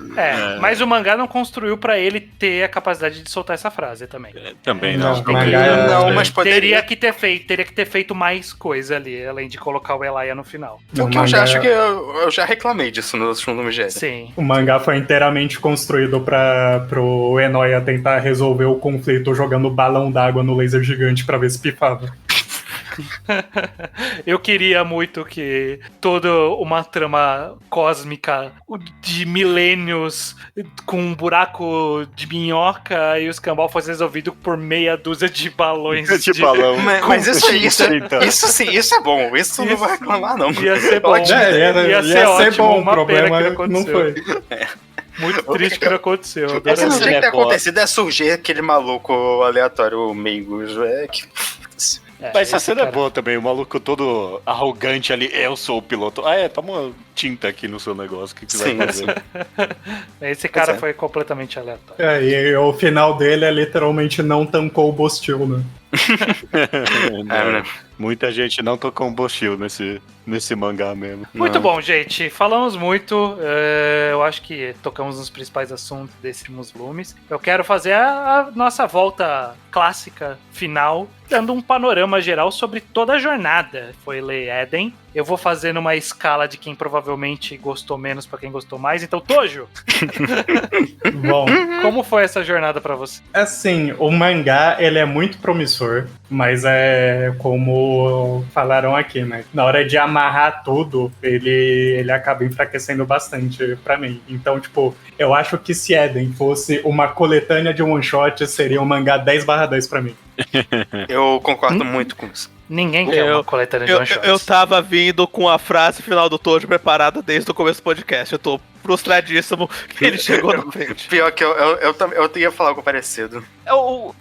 Speaker 1: Mas o mangá não construiu pra ele ter a capacidade de soltar essa frase também.
Speaker 5: Também não.
Speaker 3: Não, mas poderia...
Speaker 1: Teria que ter feito mais coisa ali, além de colocar o Elijah no final.
Speaker 3: O que eu já acho que eu já reclamei disso nos volumes de
Speaker 1: Sim.
Speaker 6: O mangá foi inteiramente construído pro Enoia tentar resolver o conflito jogando balão d'água no laser gigante pra ver se pifava.
Speaker 1: Eu queria muito que toda uma trama cósmica de milênios com um buraco de minhoca e o escambau fosse resolvido por meia dúzia de balões
Speaker 5: de balão.
Speaker 3: Mas isso sim, isso é bom. Isso não vai reclamar, não.
Speaker 1: Ia ser bom.
Speaker 6: Ia ser
Speaker 1: ótimo.
Speaker 6: bom, o
Speaker 1: Uma
Speaker 6: problema
Speaker 1: pena que
Speaker 6: não foi.
Speaker 1: Muito triste que não aconteceu.
Speaker 3: O que não tinha que ter acontecido é surgir aquele maluco aleatório meigo.
Speaker 5: Mas essa cena é boa também, o maluco todo arrogante ali, eu sou o piloto. Toma tinta aqui no seu negócio, o que você vai fazer?
Speaker 1: Esse cara foi completamente aleatório.
Speaker 6: E o final dele é literalmente não tancou o Bostil, né?
Speaker 5: Muita gente não tocou um Bostil nesse mangá mesmo.
Speaker 1: Muito bom, gente. Falamos muito. Eu acho que tocamos nos principais assuntos desses últimos volumes. Eu quero fazer a nossa volta clássica final, dando um panorama geral sobre toda a jornada. Foi ler Eden. Eu vou fazer numa escala de quem provavelmente gostou menos pra quem gostou mais. Então, Tojo!
Speaker 6: Bom,
Speaker 1: como foi essa jornada pra você?
Speaker 6: Assim, o mangá, ele é muito promissor, mas é como falaram aqui, né? Na hora de amarrar tudo, ele acaba enfraquecendo bastante pra mim. Então, tipo, eu acho que se Eden fosse uma coletânea de one-shot, seria um mangá 10/10 pra mim.
Speaker 3: Eu concordo muito com isso.
Speaker 1: Ninguém quer uma coletânea de one-shots.
Speaker 4: Eu tava vindo com a frase final do Tojo preparada desde o começo do podcast. Eu tô frustradíssimo que ele chegou na frente.
Speaker 3: Pior que eu ia falar algo parecido.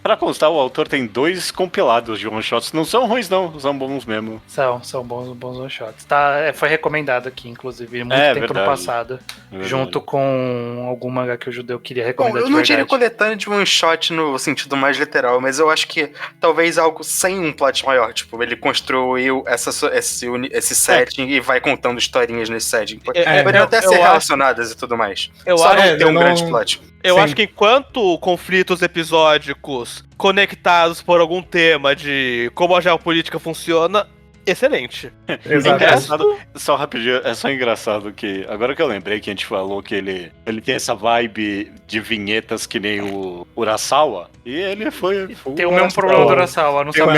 Speaker 5: Pra constar, o autor tem 2 compilados de one-shots. Não são ruins, não. São bons mesmo.
Speaker 1: São bons one-shots. Foi recomendado aqui, inclusive, muito tempo no passado. Junto com algum mangá que o Judeu queria recomendar.
Speaker 3: Bom, eu não diria coletânea de one-shot no sentido mais literal, mas eu acho que talvez algo sem um plot maior. Tipo, ele construiu esse setting e vai contando historinhas nesse setting. Poderiam até ser relacionadas e tudo mais. Só não ter um grande plot.
Speaker 4: Eu acho que enquanto conflitos episódicos conectados por algum tema de como a geopolítica funciona, excelente.
Speaker 6: Exato.
Speaker 5: Só rapidinho, é só engraçado que, agora que eu lembrei que a gente falou que ele tem essa vibe de vinhetas que nem o Urasawa, e ele foi...
Speaker 1: Tem o mesmo problema do Urasawa, não sabe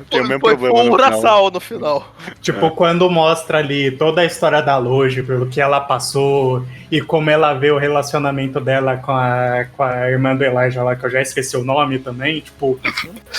Speaker 5: Tem o mesmo problema
Speaker 4: no Urasawa no final.
Speaker 6: Tipo, quando mostra ali toda a história da Loji, pelo que ela passou, e como ela vê o relacionamento dela com a irmã do Elijah lá, que eu já esqueci o nome também, tipo,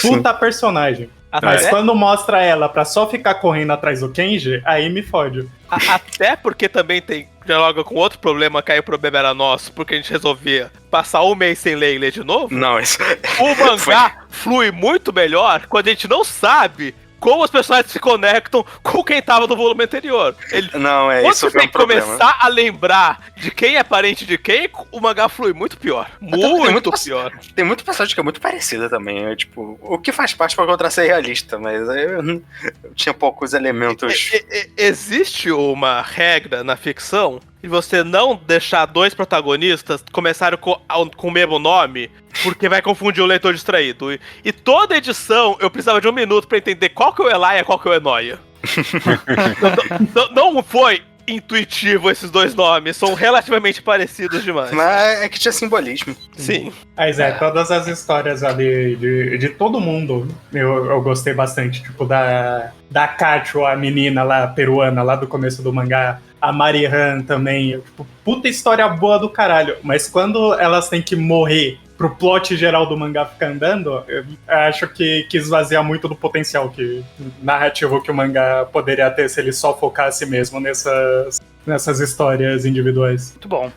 Speaker 6: puta personagem. Mas quando mostra ela pra só ficar correndo atrás do Kenji, aí me fode.
Speaker 4: Até porque também tem dialoga com outro problema, que aí o problema era nosso, porque a gente resolvia passar um mês sem ler de novo.
Speaker 3: Não, isso...
Speaker 4: O mangá flui muito melhor quando a gente não sabe como os personagens se conectam com quem tava no volume anterior.
Speaker 3: Não,
Speaker 4: Quando
Speaker 3: isso
Speaker 4: você
Speaker 3: foi
Speaker 4: tem
Speaker 3: um
Speaker 4: que
Speaker 3: problema.
Speaker 4: começar a lembrar de quem é parente de quem, o mangá flui muito pior. Muito pior.
Speaker 3: Tem muito personagem que é muito parecida também. Tipo, o que faz parte pra encontrar ser realista, mas eu tinha poucos elementos.
Speaker 4: Existe uma regra na ficção de você não deixar dois protagonistas começarem com o mesmo nome, porque vai confundir o leitor distraído. E toda edição eu precisava de 1 minuto pra entender qual que é o Elaia e qual que é o Enoia. Não foi intuitivo esses dois nomes, são relativamente parecidos demais.
Speaker 3: Mas é que tinha simbolismo.
Speaker 4: Sim.
Speaker 6: Mas todas as histórias ali de todo mundo eu gostei bastante. Tipo, da Kacho, a menina lá, peruana, lá do começo do mangá. A Marihan também. Tipo, puta história boa do caralho. Mas quando elas têm que morrer pro plot geral do mangá ficar andando, eu acho que esvazia muito do potencial narrativo que o mangá poderia ter se ele só focasse mesmo nessas histórias individuais.
Speaker 1: Muito bom.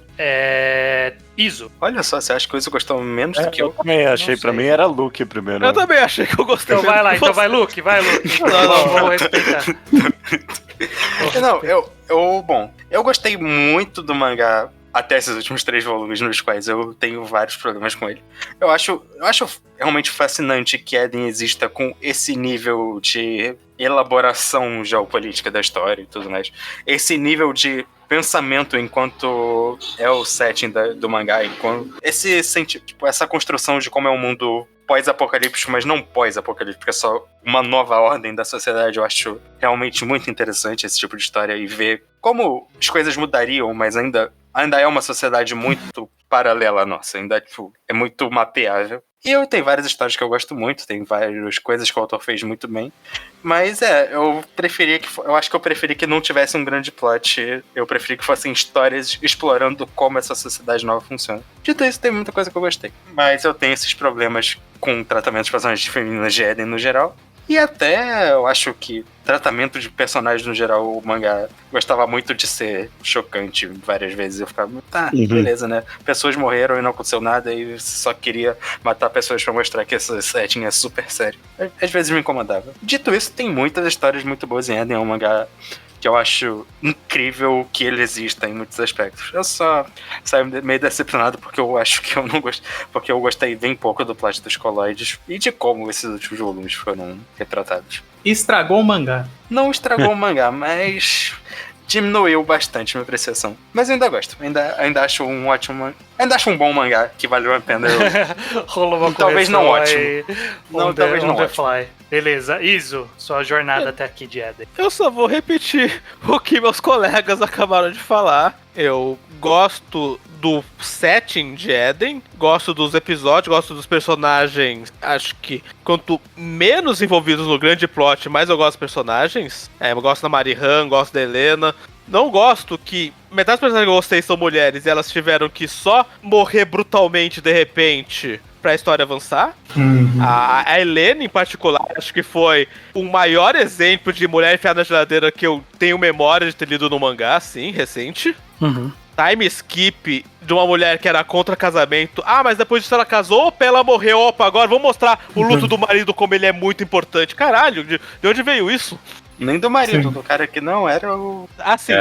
Speaker 1: Iso.
Speaker 3: Olha só, você acha que o Iso gostou menos do que
Speaker 5: Eu
Speaker 3: eu?
Speaker 5: também achei,
Speaker 1: Não
Speaker 5: pra
Speaker 1: sei.
Speaker 5: mim era Luke primeiro.
Speaker 4: Eu também achei que eu gostei.
Speaker 1: Então vai lá,
Speaker 4: mesmo.
Speaker 1: então vai, Luke, vai, Luke.
Speaker 4: Não.
Speaker 1: Vou respeitar.
Speaker 3: Não, eu gostei muito do mangá até esses últimos 3 volumes, nos quais eu tenho vários problemas com ele. Eu acho realmente fascinante que Eden exista com esse nível de elaboração geopolítica da história e tudo mais. Esse nível de pensamento enquanto é o setting do mangá, enquanto essa construção de como é um mundo pós-apocalíptico, mas não pós-apocalíptico, é só uma nova ordem da sociedade. Eu acho realmente muito interessante esse tipo de história e ver como as coisas mudariam, mas ainda é uma sociedade muito paralela à nossa, ainda é muito mapeável. E eu tenho várias histórias que eu gosto muito, tem várias coisas que o autor fez muito bem, mas eu acho que eu preferi que não tivesse um grande plot, eu preferi que fossem histórias explorando como essa sociedade nova funciona. Dito isso, tem muita coisa que eu gostei, mas eu tenho esses problemas com o tratamento de personagens femininas de Eden no geral. E até eu acho que tratamento de personagens no geral, o mangá gostava muito de ser chocante várias vezes. Eu ficava, beleza, né? Pessoas morreram e não aconteceu nada e só queria matar pessoas pra mostrar que esse setting é super sério. Às vezes me incomodava. Dito isso, tem muitas histórias muito boas em Eden, é um mangá que eu acho incrível que ele exista em muitos aspectos. Eu só saio meio decepcionado porque eu acho que eu não gosto, porque eu gostei bem pouco do plot dos coloides e de como esses últimos volumes foram retratados.
Speaker 6: Estragou o mangá.
Speaker 3: Não estragou o mangá, mas diminuiu bastante minha apreciação. Mas eu ainda gosto, ainda acho um ótimo, ainda acho um bom mangá que valeu a pena.
Speaker 1: Rolou uma
Speaker 3: Talvez não
Speaker 1: correção
Speaker 3: ótimo.
Speaker 1: aí.
Speaker 3: Não, talvez não
Speaker 1: the
Speaker 3: ótimo.
Speaker 1: fly. Beleza, Iso, sua jornada até aqui de Eden.
Speaker 4: Eu só vou repetir o que meus colegas acabaram de falar. Eu gosto do setting de Eden, gosto dos episódios, gosto dos personagens. Acho que quanto menos envolvidos no grande plot, mais eu gosto dos personagens. Eu gosto da Marihan, gosto da Helena. Não gosto que metade dos personagens que eu gostei são mulheres e elas tiveram que só morrer brutalmente de repente pra história avançar. A Helena, em particular, acho que foi o maior exemplo de mulher enfiada na geladeira que eu tenho memória de ter lido no mangá, sim, recente. Time skip de uma mulher que era contra casamento. Mas depois disso ela casou, opa, ela morreu, opa, agora vamos mostrar o luto do marido como ele é muito importante. Caralho, de onde veio isso?
Speaker 3: Nem do marido, do cara que não era o...
Speaker 4: Sim.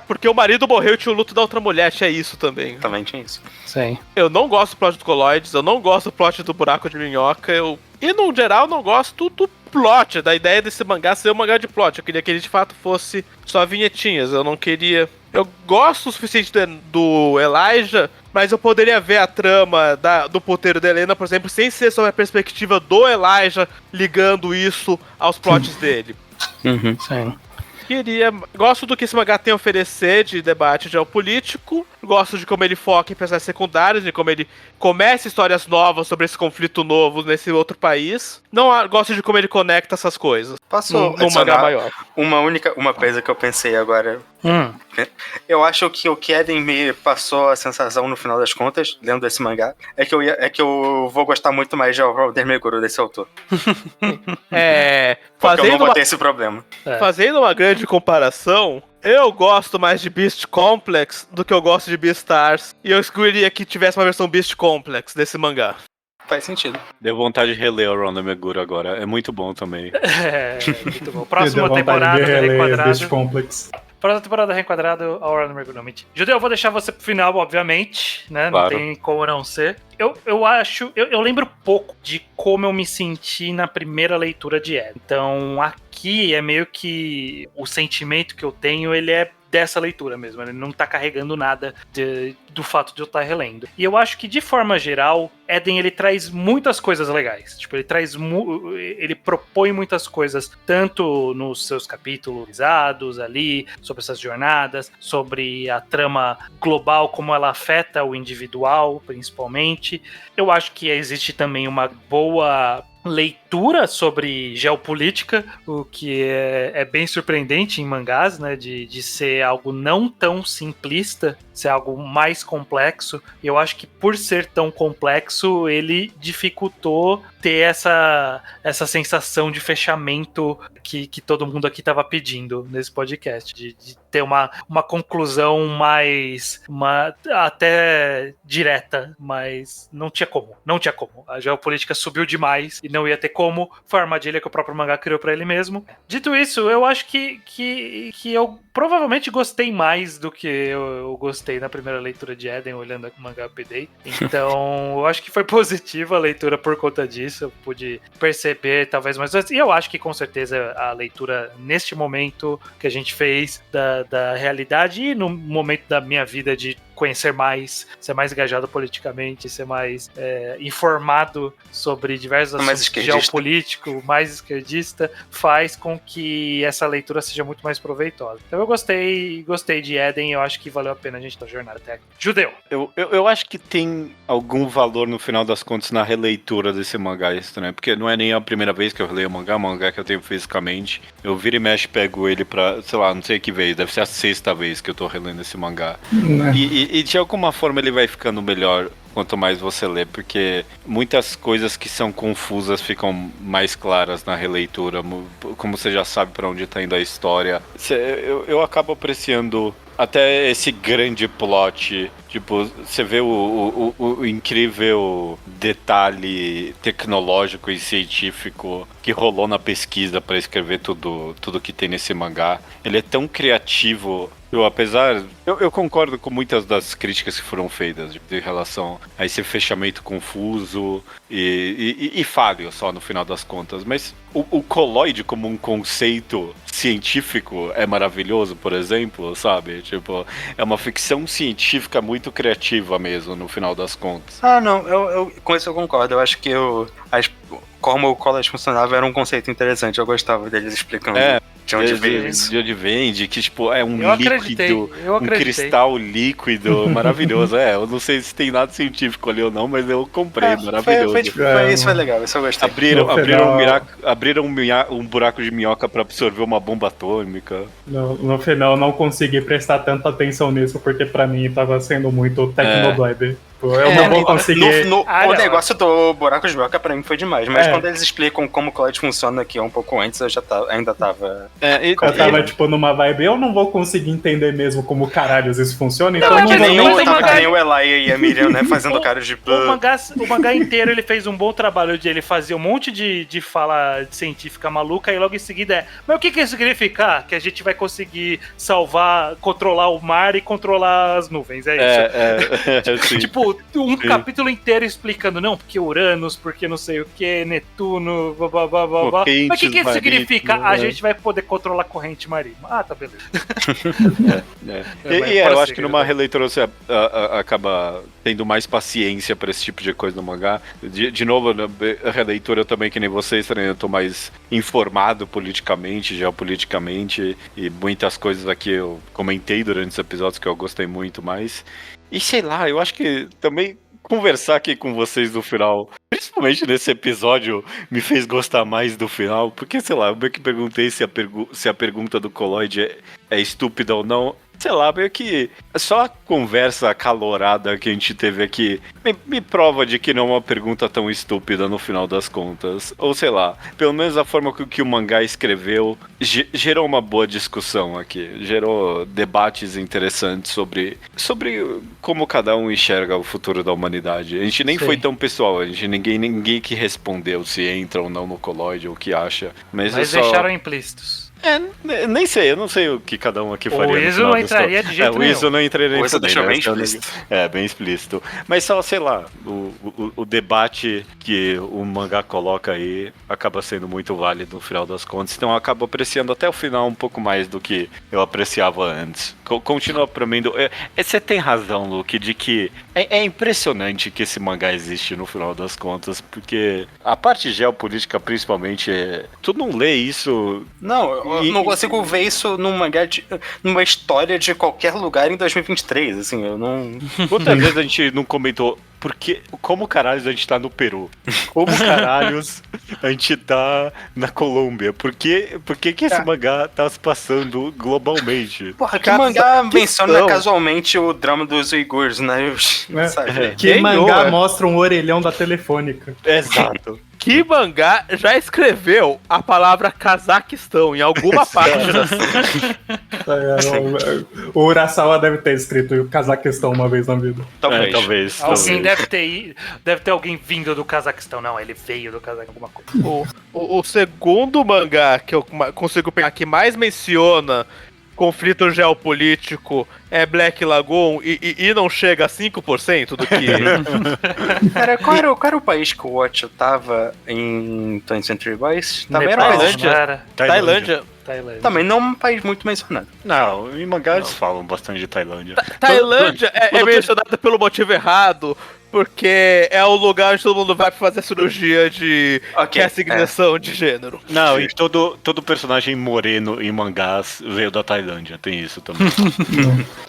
Speaker 4: Porque o marido morreu e tinha o luto da outra mulher, tinha isso também.
Speaker 3: Também tinha isso.
Speaker 1: Sim.
Speaker 4: Eu não gosto do plot do Colloides, eu não gosto do plot do buraco de minhoca, e no geral não gosto do plot, da ideia desse mangá ser um mangá de plot. Eu queria que ele de fato fosse só vinhetinhas, eu não queria... Eu gosto o suficiente do Elijah, mas eu poderia ver a trama do puteiro da Helena, por exemplo, sem ser sobre a perspectiva do Elijah ligando isso aos plots dele.
Speaker 1: Sim.
Speaker 4: Gosto do que esse mangá tem a oferecer de debate geopolítico. Gosto de como ele foca em personagens secundários, de como ele começa histórias novas sobre esse conflito novo nesse outro país. Não gosto de como ele conecta essas coisas.
Speaker 3: Posso
Speaker 4: num mangá maior.
Speaker 3: Uma coisa que eu pensei agora. Eu acho que o que Eden me passou a sensação no final das contas, lendo esse mangá, é que eu vou gostar muito mais de Alder Meguro desse autor. Porque eu não vou ter esse problema.
Speaker 4: Fazendo uma grande comparação, eu gosto mais de Beast Complex do que eu gosto de Beastars. E eu queria que tivesse uma versão Beast Complex desse mangá.
Speaker 3: Faz sentido.
Speaker 5: Deu vontade de reler o Ronda Meguro agora. É muito bom também.
Speaker 1: É, muito bom.
Speaker 6: Deu
Speaker 1: Próxima
Speaker 6: vontade
Speaker 1: temporada
Speaker 6: de
Speaker 1: do
Speaker 6: reler
Speaker 1: Reenquadrado.
Speaker 6: Beast Complex.
Speaker 1: Próxima temporada do Reenquadrado, a Hora no Mergulho. Judeu, eu vou deixar você pro final, obviamente, né? Não
Speaker 5: Claro.
Speaker 1: tem como não ser. Eu acho. Eu lembro pouco de como eu me senti na primeira leitura de Ed. Então, aqui é meio que o sentimento que eu tenho, ele é dessa leitura mesmo. Ele não tá carregando nada do fato de eu estar relendo. E eu acho que, de forma geral, Eden, ele traz muitas coisas legais. Tipo, ele propõe muitas coisas, tanto nos seus capítulos ali, sobre essas jornadas, sobre a trama global, como ela afeta o individual, principalmente. Eu acho que existe também uma boa leitura sobre geopolítica, o que é bem surpreendente em mangás, né, de ser algo não tão simplista, ser algo mais complexo. E eu acho que por ser tão complexo, ele dificultou ter essa sensação de fechamento que todo mundo aqui estava pedindo nesse podcast, de ter uma conclusão mais até direta, mas não tinha como. A geopolítica subiu demais e não ia ter como. Foi a armadilha que o próprio mangá criou pra ele mesmo. Dito isso, eu acho que eu provavelmente gostei mais do que eu gostei na primeira leitura de Eden, olhando o mangá update. Então, eu acho que foi positiva a leitura por conta disso. Eu pude perceber talvez mais. E eu acho que com certeza a leitura neste momento que a gente fez da realidade e no momento da minha vida de conhecer mais, ser mais engajado politicamente, ser mais informado sobre diversos assuntos geopolíticos, mais esquerdista, faz com que essa leitura seja muito mais proveitosa. Então eu gostei de Eden, eu acho que valeu a pena a gente dar jornada até aqui. Judeu!
Speaker 5: Eu acho que tem algum valor no final das contas na releitura desse mangá, né? Porque não é nem a primeira vez que eu releio o mangá que eu tenho fisicamente. Eu viro e mexe, pego ele pra, sei lá, não sei que vez, deve ser a 6ª vez que eu tô relendo esse mangá. E de alguma forma ele vai ficando melhor quanto mais você lê, porque muitas coisas que são confusas ficam mais claras na releitura, como você já sabe pra onde tá indo a história. Eu acabo apreciando até esse grande plot. Tipo, você vê o incrível detalhe tecnológico e científico que rolou na pesquisa para escrever tudo que tem nesse mangá. Ele é tão criativo. Eu concordo com muitas das críticas que foram feitas em relação a esse fechamento confuso e falho só no final das contas, mas o colloide como um conceito científico é maravilhoso, por exemplo, sabe? Tipo, é uma ficção científica muito criativa mesmo, no final das contas.
Speaker 3: Não, eu com isso eu concordo. Eu acho que como o colloide funcionava era um conceito interessante. Eu gostava deles explicando de onde veio isso.
Speaker 5: De onde vem, de que tipo, é um
Speaker 1: eu
Speaker 5: líquido, um cristal líquido maravilhoso. Eu não sei se tem nada científico ali ou não, mas eu comprei, maravilhoso.
Speaker 3: Isso foi legal, isso eu gostei.
Speaker 5: Abriram um buraco de minhoca pra absorver uma bomba atômica.
Speaker 6: No final eu não consegui prestar tanta atenção nisso, porque pra mim tava sendo muito Tecnoblab. Eu não vou conseguir...
Speaker 3: O negócio do buraco de minhoca pra mim foi demais, mas quando eles explicam como o colloide funciona aqui um pouco antes, eu ainda tava...
Speaker 6: eu tava tipo numa vibe, eu não vou conseguir entender mesmo como caralhos isso funciona, então
Speaker 3: eu tava que nem o Eli e a Miriam, né, fazendo cara de...
Speaker 1: O mangá inteiro ele fez um bom trabalho de ele fazer um monte de fala científica maluca e logo em seguida mas o que isso significa? Que a gente vai conseguir controlar o mar e controlar as nuvens, é isso? Tipo, um capítulo inteiro explicando, não, porque Uranus, porque não sei o que, Netuno, blá. Mas o que isso significa? A gente vai poder controlar a corrente marítima. Tá beleza.
Speaker 5: Eu acho que numa releitura você acaba tendo mais paciência pra esse tipo de coisa no mangá. De novo, na releitura eu também, que nem vocês, né, eu tô mais informado politicamente, geopoliticamente, e muitas coisas aqui eu comentei durante os episódios que eu gostei muito mais. E sei lá, eu acho que também conversar aqui com vocês no final, principalmente nesse episódio, me fez gostar mais do final, porque sei lá, eu meio que perguntei se a pergunta do colloide é estúpida ou não. sei lá, meio que só a conversa acalorada que a gente teve aqui me prova de que não é uma pergunta tão estúpida no final das contas. Ou sei lá, pelo menos a forma que o mangá escreveu gerou uma boa discussão aqui. Gerou debates interessantes sobre como cada um enxerga o futuro da humanidade. A gente nem foi tão pessoal, ninguém que respondeu se entra ou não no Colloide ou o que acha. Mas
Speaker 1: deixaram implícitos.
Speaker 5: Nem sei, eu não sei o que cada um aqui faria.
Speaker 1: O Iso não entraria de jeito nenhum.
Speaker 5: O Iso não entraria
Speaker 3: O Iso deixou bem explícito.
Speaker 5: Bem explícito. Mas só, sei lá, o debate que o mangá coloca aí acaba sendo muito válido no final das contas. Então eu acabo apreciando até o final um pouco mais do que eu apreciava antes. Continua pra mim. Você tem razão, Luke, de que é impressionante que esse mangá existe no final das contas, porque a parte geopolítica, principalmente, tu não lê isso.
Speaker 3: Não, eu não consigo ver isso numa história de qualquer lugar em 2023, assim, eu não...
Speaker 5: Quantas vezes a gente não comentou como caralhos a gente tá no Peru? Como caralhos a gente tá na Colômbia? Por que esse mangá tá se passando globalmente?
Speaker 3: Porra, que mangá menciona casualmente o drama dos uigures, né? Sabe?
Speaker 6: Que mangá mostra um orelhão da Telefônica.
Speaker 5: Exato.
Speaker 4: Que mangá já escreveu a palavra Cazaquistão em alguma página?
Speaker 6: O Urasawa deve ter escrito o Cazaquistão uma vez na vida.
Speaker 5: Talvez.
Speaker 1: Alguém deve ter alguém vindo do Cazaquistão. Não, ele veio do Cazaquistão, alguma coisa.
Speaker 4: O segundo mangá que eu consigo pegar que mais menciona conflito geopolítico é Black Lagoon e não chega a 5% do que...
Speaker 3: Cara, qual era o país que o Watch tava em 20th Century Boys? Também era
Speaker 4: Tailândia.
Speaker 3: Também não um país muito mencionado.
Speaker 5: Não, em mangá eles falam bastante de Tailândia.
Speaker 4: Tailândia é mencionada pelo motivo errado, porque é o lugar onde todo mundo vai pra fazer cirurgia de reassignação de gênero.
Speaker 5: Não, e todo personagem moreno em mangás veio da Tailândia, tem isso também.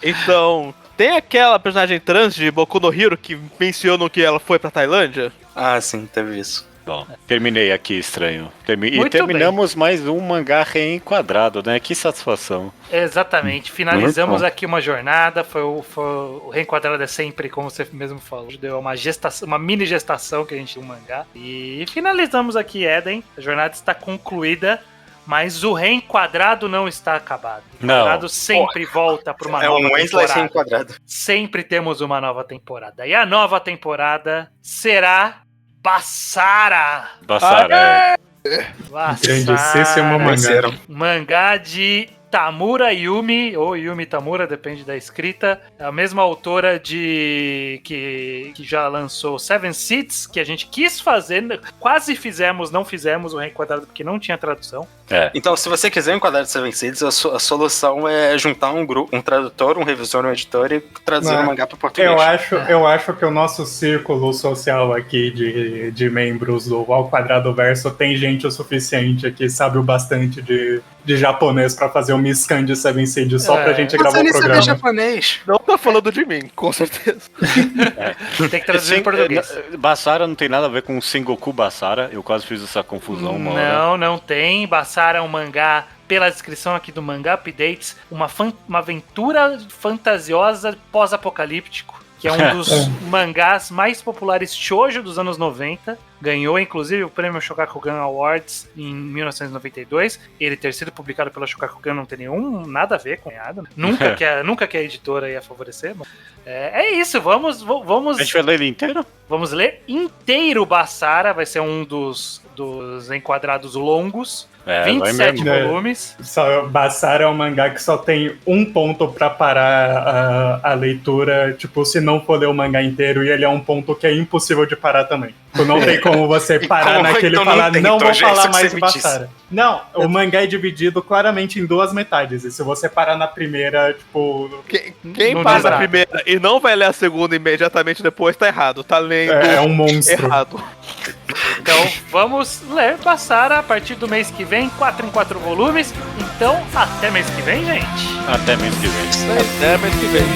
Speaker 4: Então, tem aquela personagem trans de Boku no Hero que mencionam que ela foi pra Tailândia?
Speaker 3: Ah, sim, teve isso.
Speaker 5: Bom, terminei aqui, estranho. E terminamos mais um mangá reenquadrado, né? Que satisfação.
Speaker 1: Exatamente. Finalizamos aqui uma jornada. Foi o reenquadrado é sempre, como você mesmo falou, deu uma mini gestação que a gente tinha um mangá. E finalizamos aqui Eden. A jornada está concluída. Mas o reenquadrado não está acabado. O reenquadrado sempre volta para uma nova temporada.
Speaker 3: Reenquadrado.
Speaker 1: Sempre temos uma nova temporada. E a nova temporada será Bassara.
Speaker 6: Grandíssimo mangá.
Speaker 1: Mangá de Tamura Yumi, ou Yumi Tamura, depende da escrita. É a mesma autora que já lançou Seven Seeds, que a gente quis fazer, quase fizemos, não fizemos o reenquadrado porque não tinha tradução.
Speaker 3: Então, se você quiser enquadrar de Seven Seeds, a solução é juntar um grupo, um tradutor, um revisor, um editor e traduzir o mangá para português.
Speaker 6: Eu acho que o nosso círculo social aqui de membros do Ao Quadrado Verso tem gente o suficiente aqui, sabe o bastante de japonês pra fazer um scan de Seven Seeds só pra gente gravar o programa.
Speaker 3: Japonês.
Speaker 4: Não tá falando de mim, com certeza.
Speaker 1: Tem que traduzir em português.
Speaker 5: Bassara não tem nada a ver com Sengoku Bassara. Eu quase fiz essa confusão uma hora.
Speaker 1: Não tem. Bassara é um mangá, pela descrição aqui do Mangá Updates, uma aventura fantasiosa pós-apocalíptico, que é um dos mangás mais populares shoujo dos anos 90. Ganhou, inclusive, o prêmio Shogakukan Awards em 1992. Ele ter sido publicado pela Shogakukan não tem nada a ver com nada. Nunca que a editora ia favorecer. Mas é isso, vamos...
Speaker 5: A gente vai ler ele inteiro?
Speaker 1: Vamos ler inteiro Bassara, vai ser um dos enquadrados longos. 27 volumes.
Speaker 6: Bassara é um mangá que só tem um ponto pra parar a leitura, tipo, se não for ler o mangá inteiro, e ele é um ponto que é impossível de parar também. Não tem como você parar naquele e falar, não vou falar mais de Bassara. Não, o mangá é dividido claramente em duas metades, e se você parar na primeira, tipo...
Speaker 4: Quem para na primeira e não vai ler a segunda imediatamente depois, tá errado, tá lendo
Speaker 6: um monstro.
Speaker 4: Errado.
Speaker 1: Então, vamos ler Bassara a partir do mês que vem, 4 em 4 volumes. Então, até mês que vem, gente.
Speaker 5: Até mês que vem.
Speaker 4: Até mês que vem.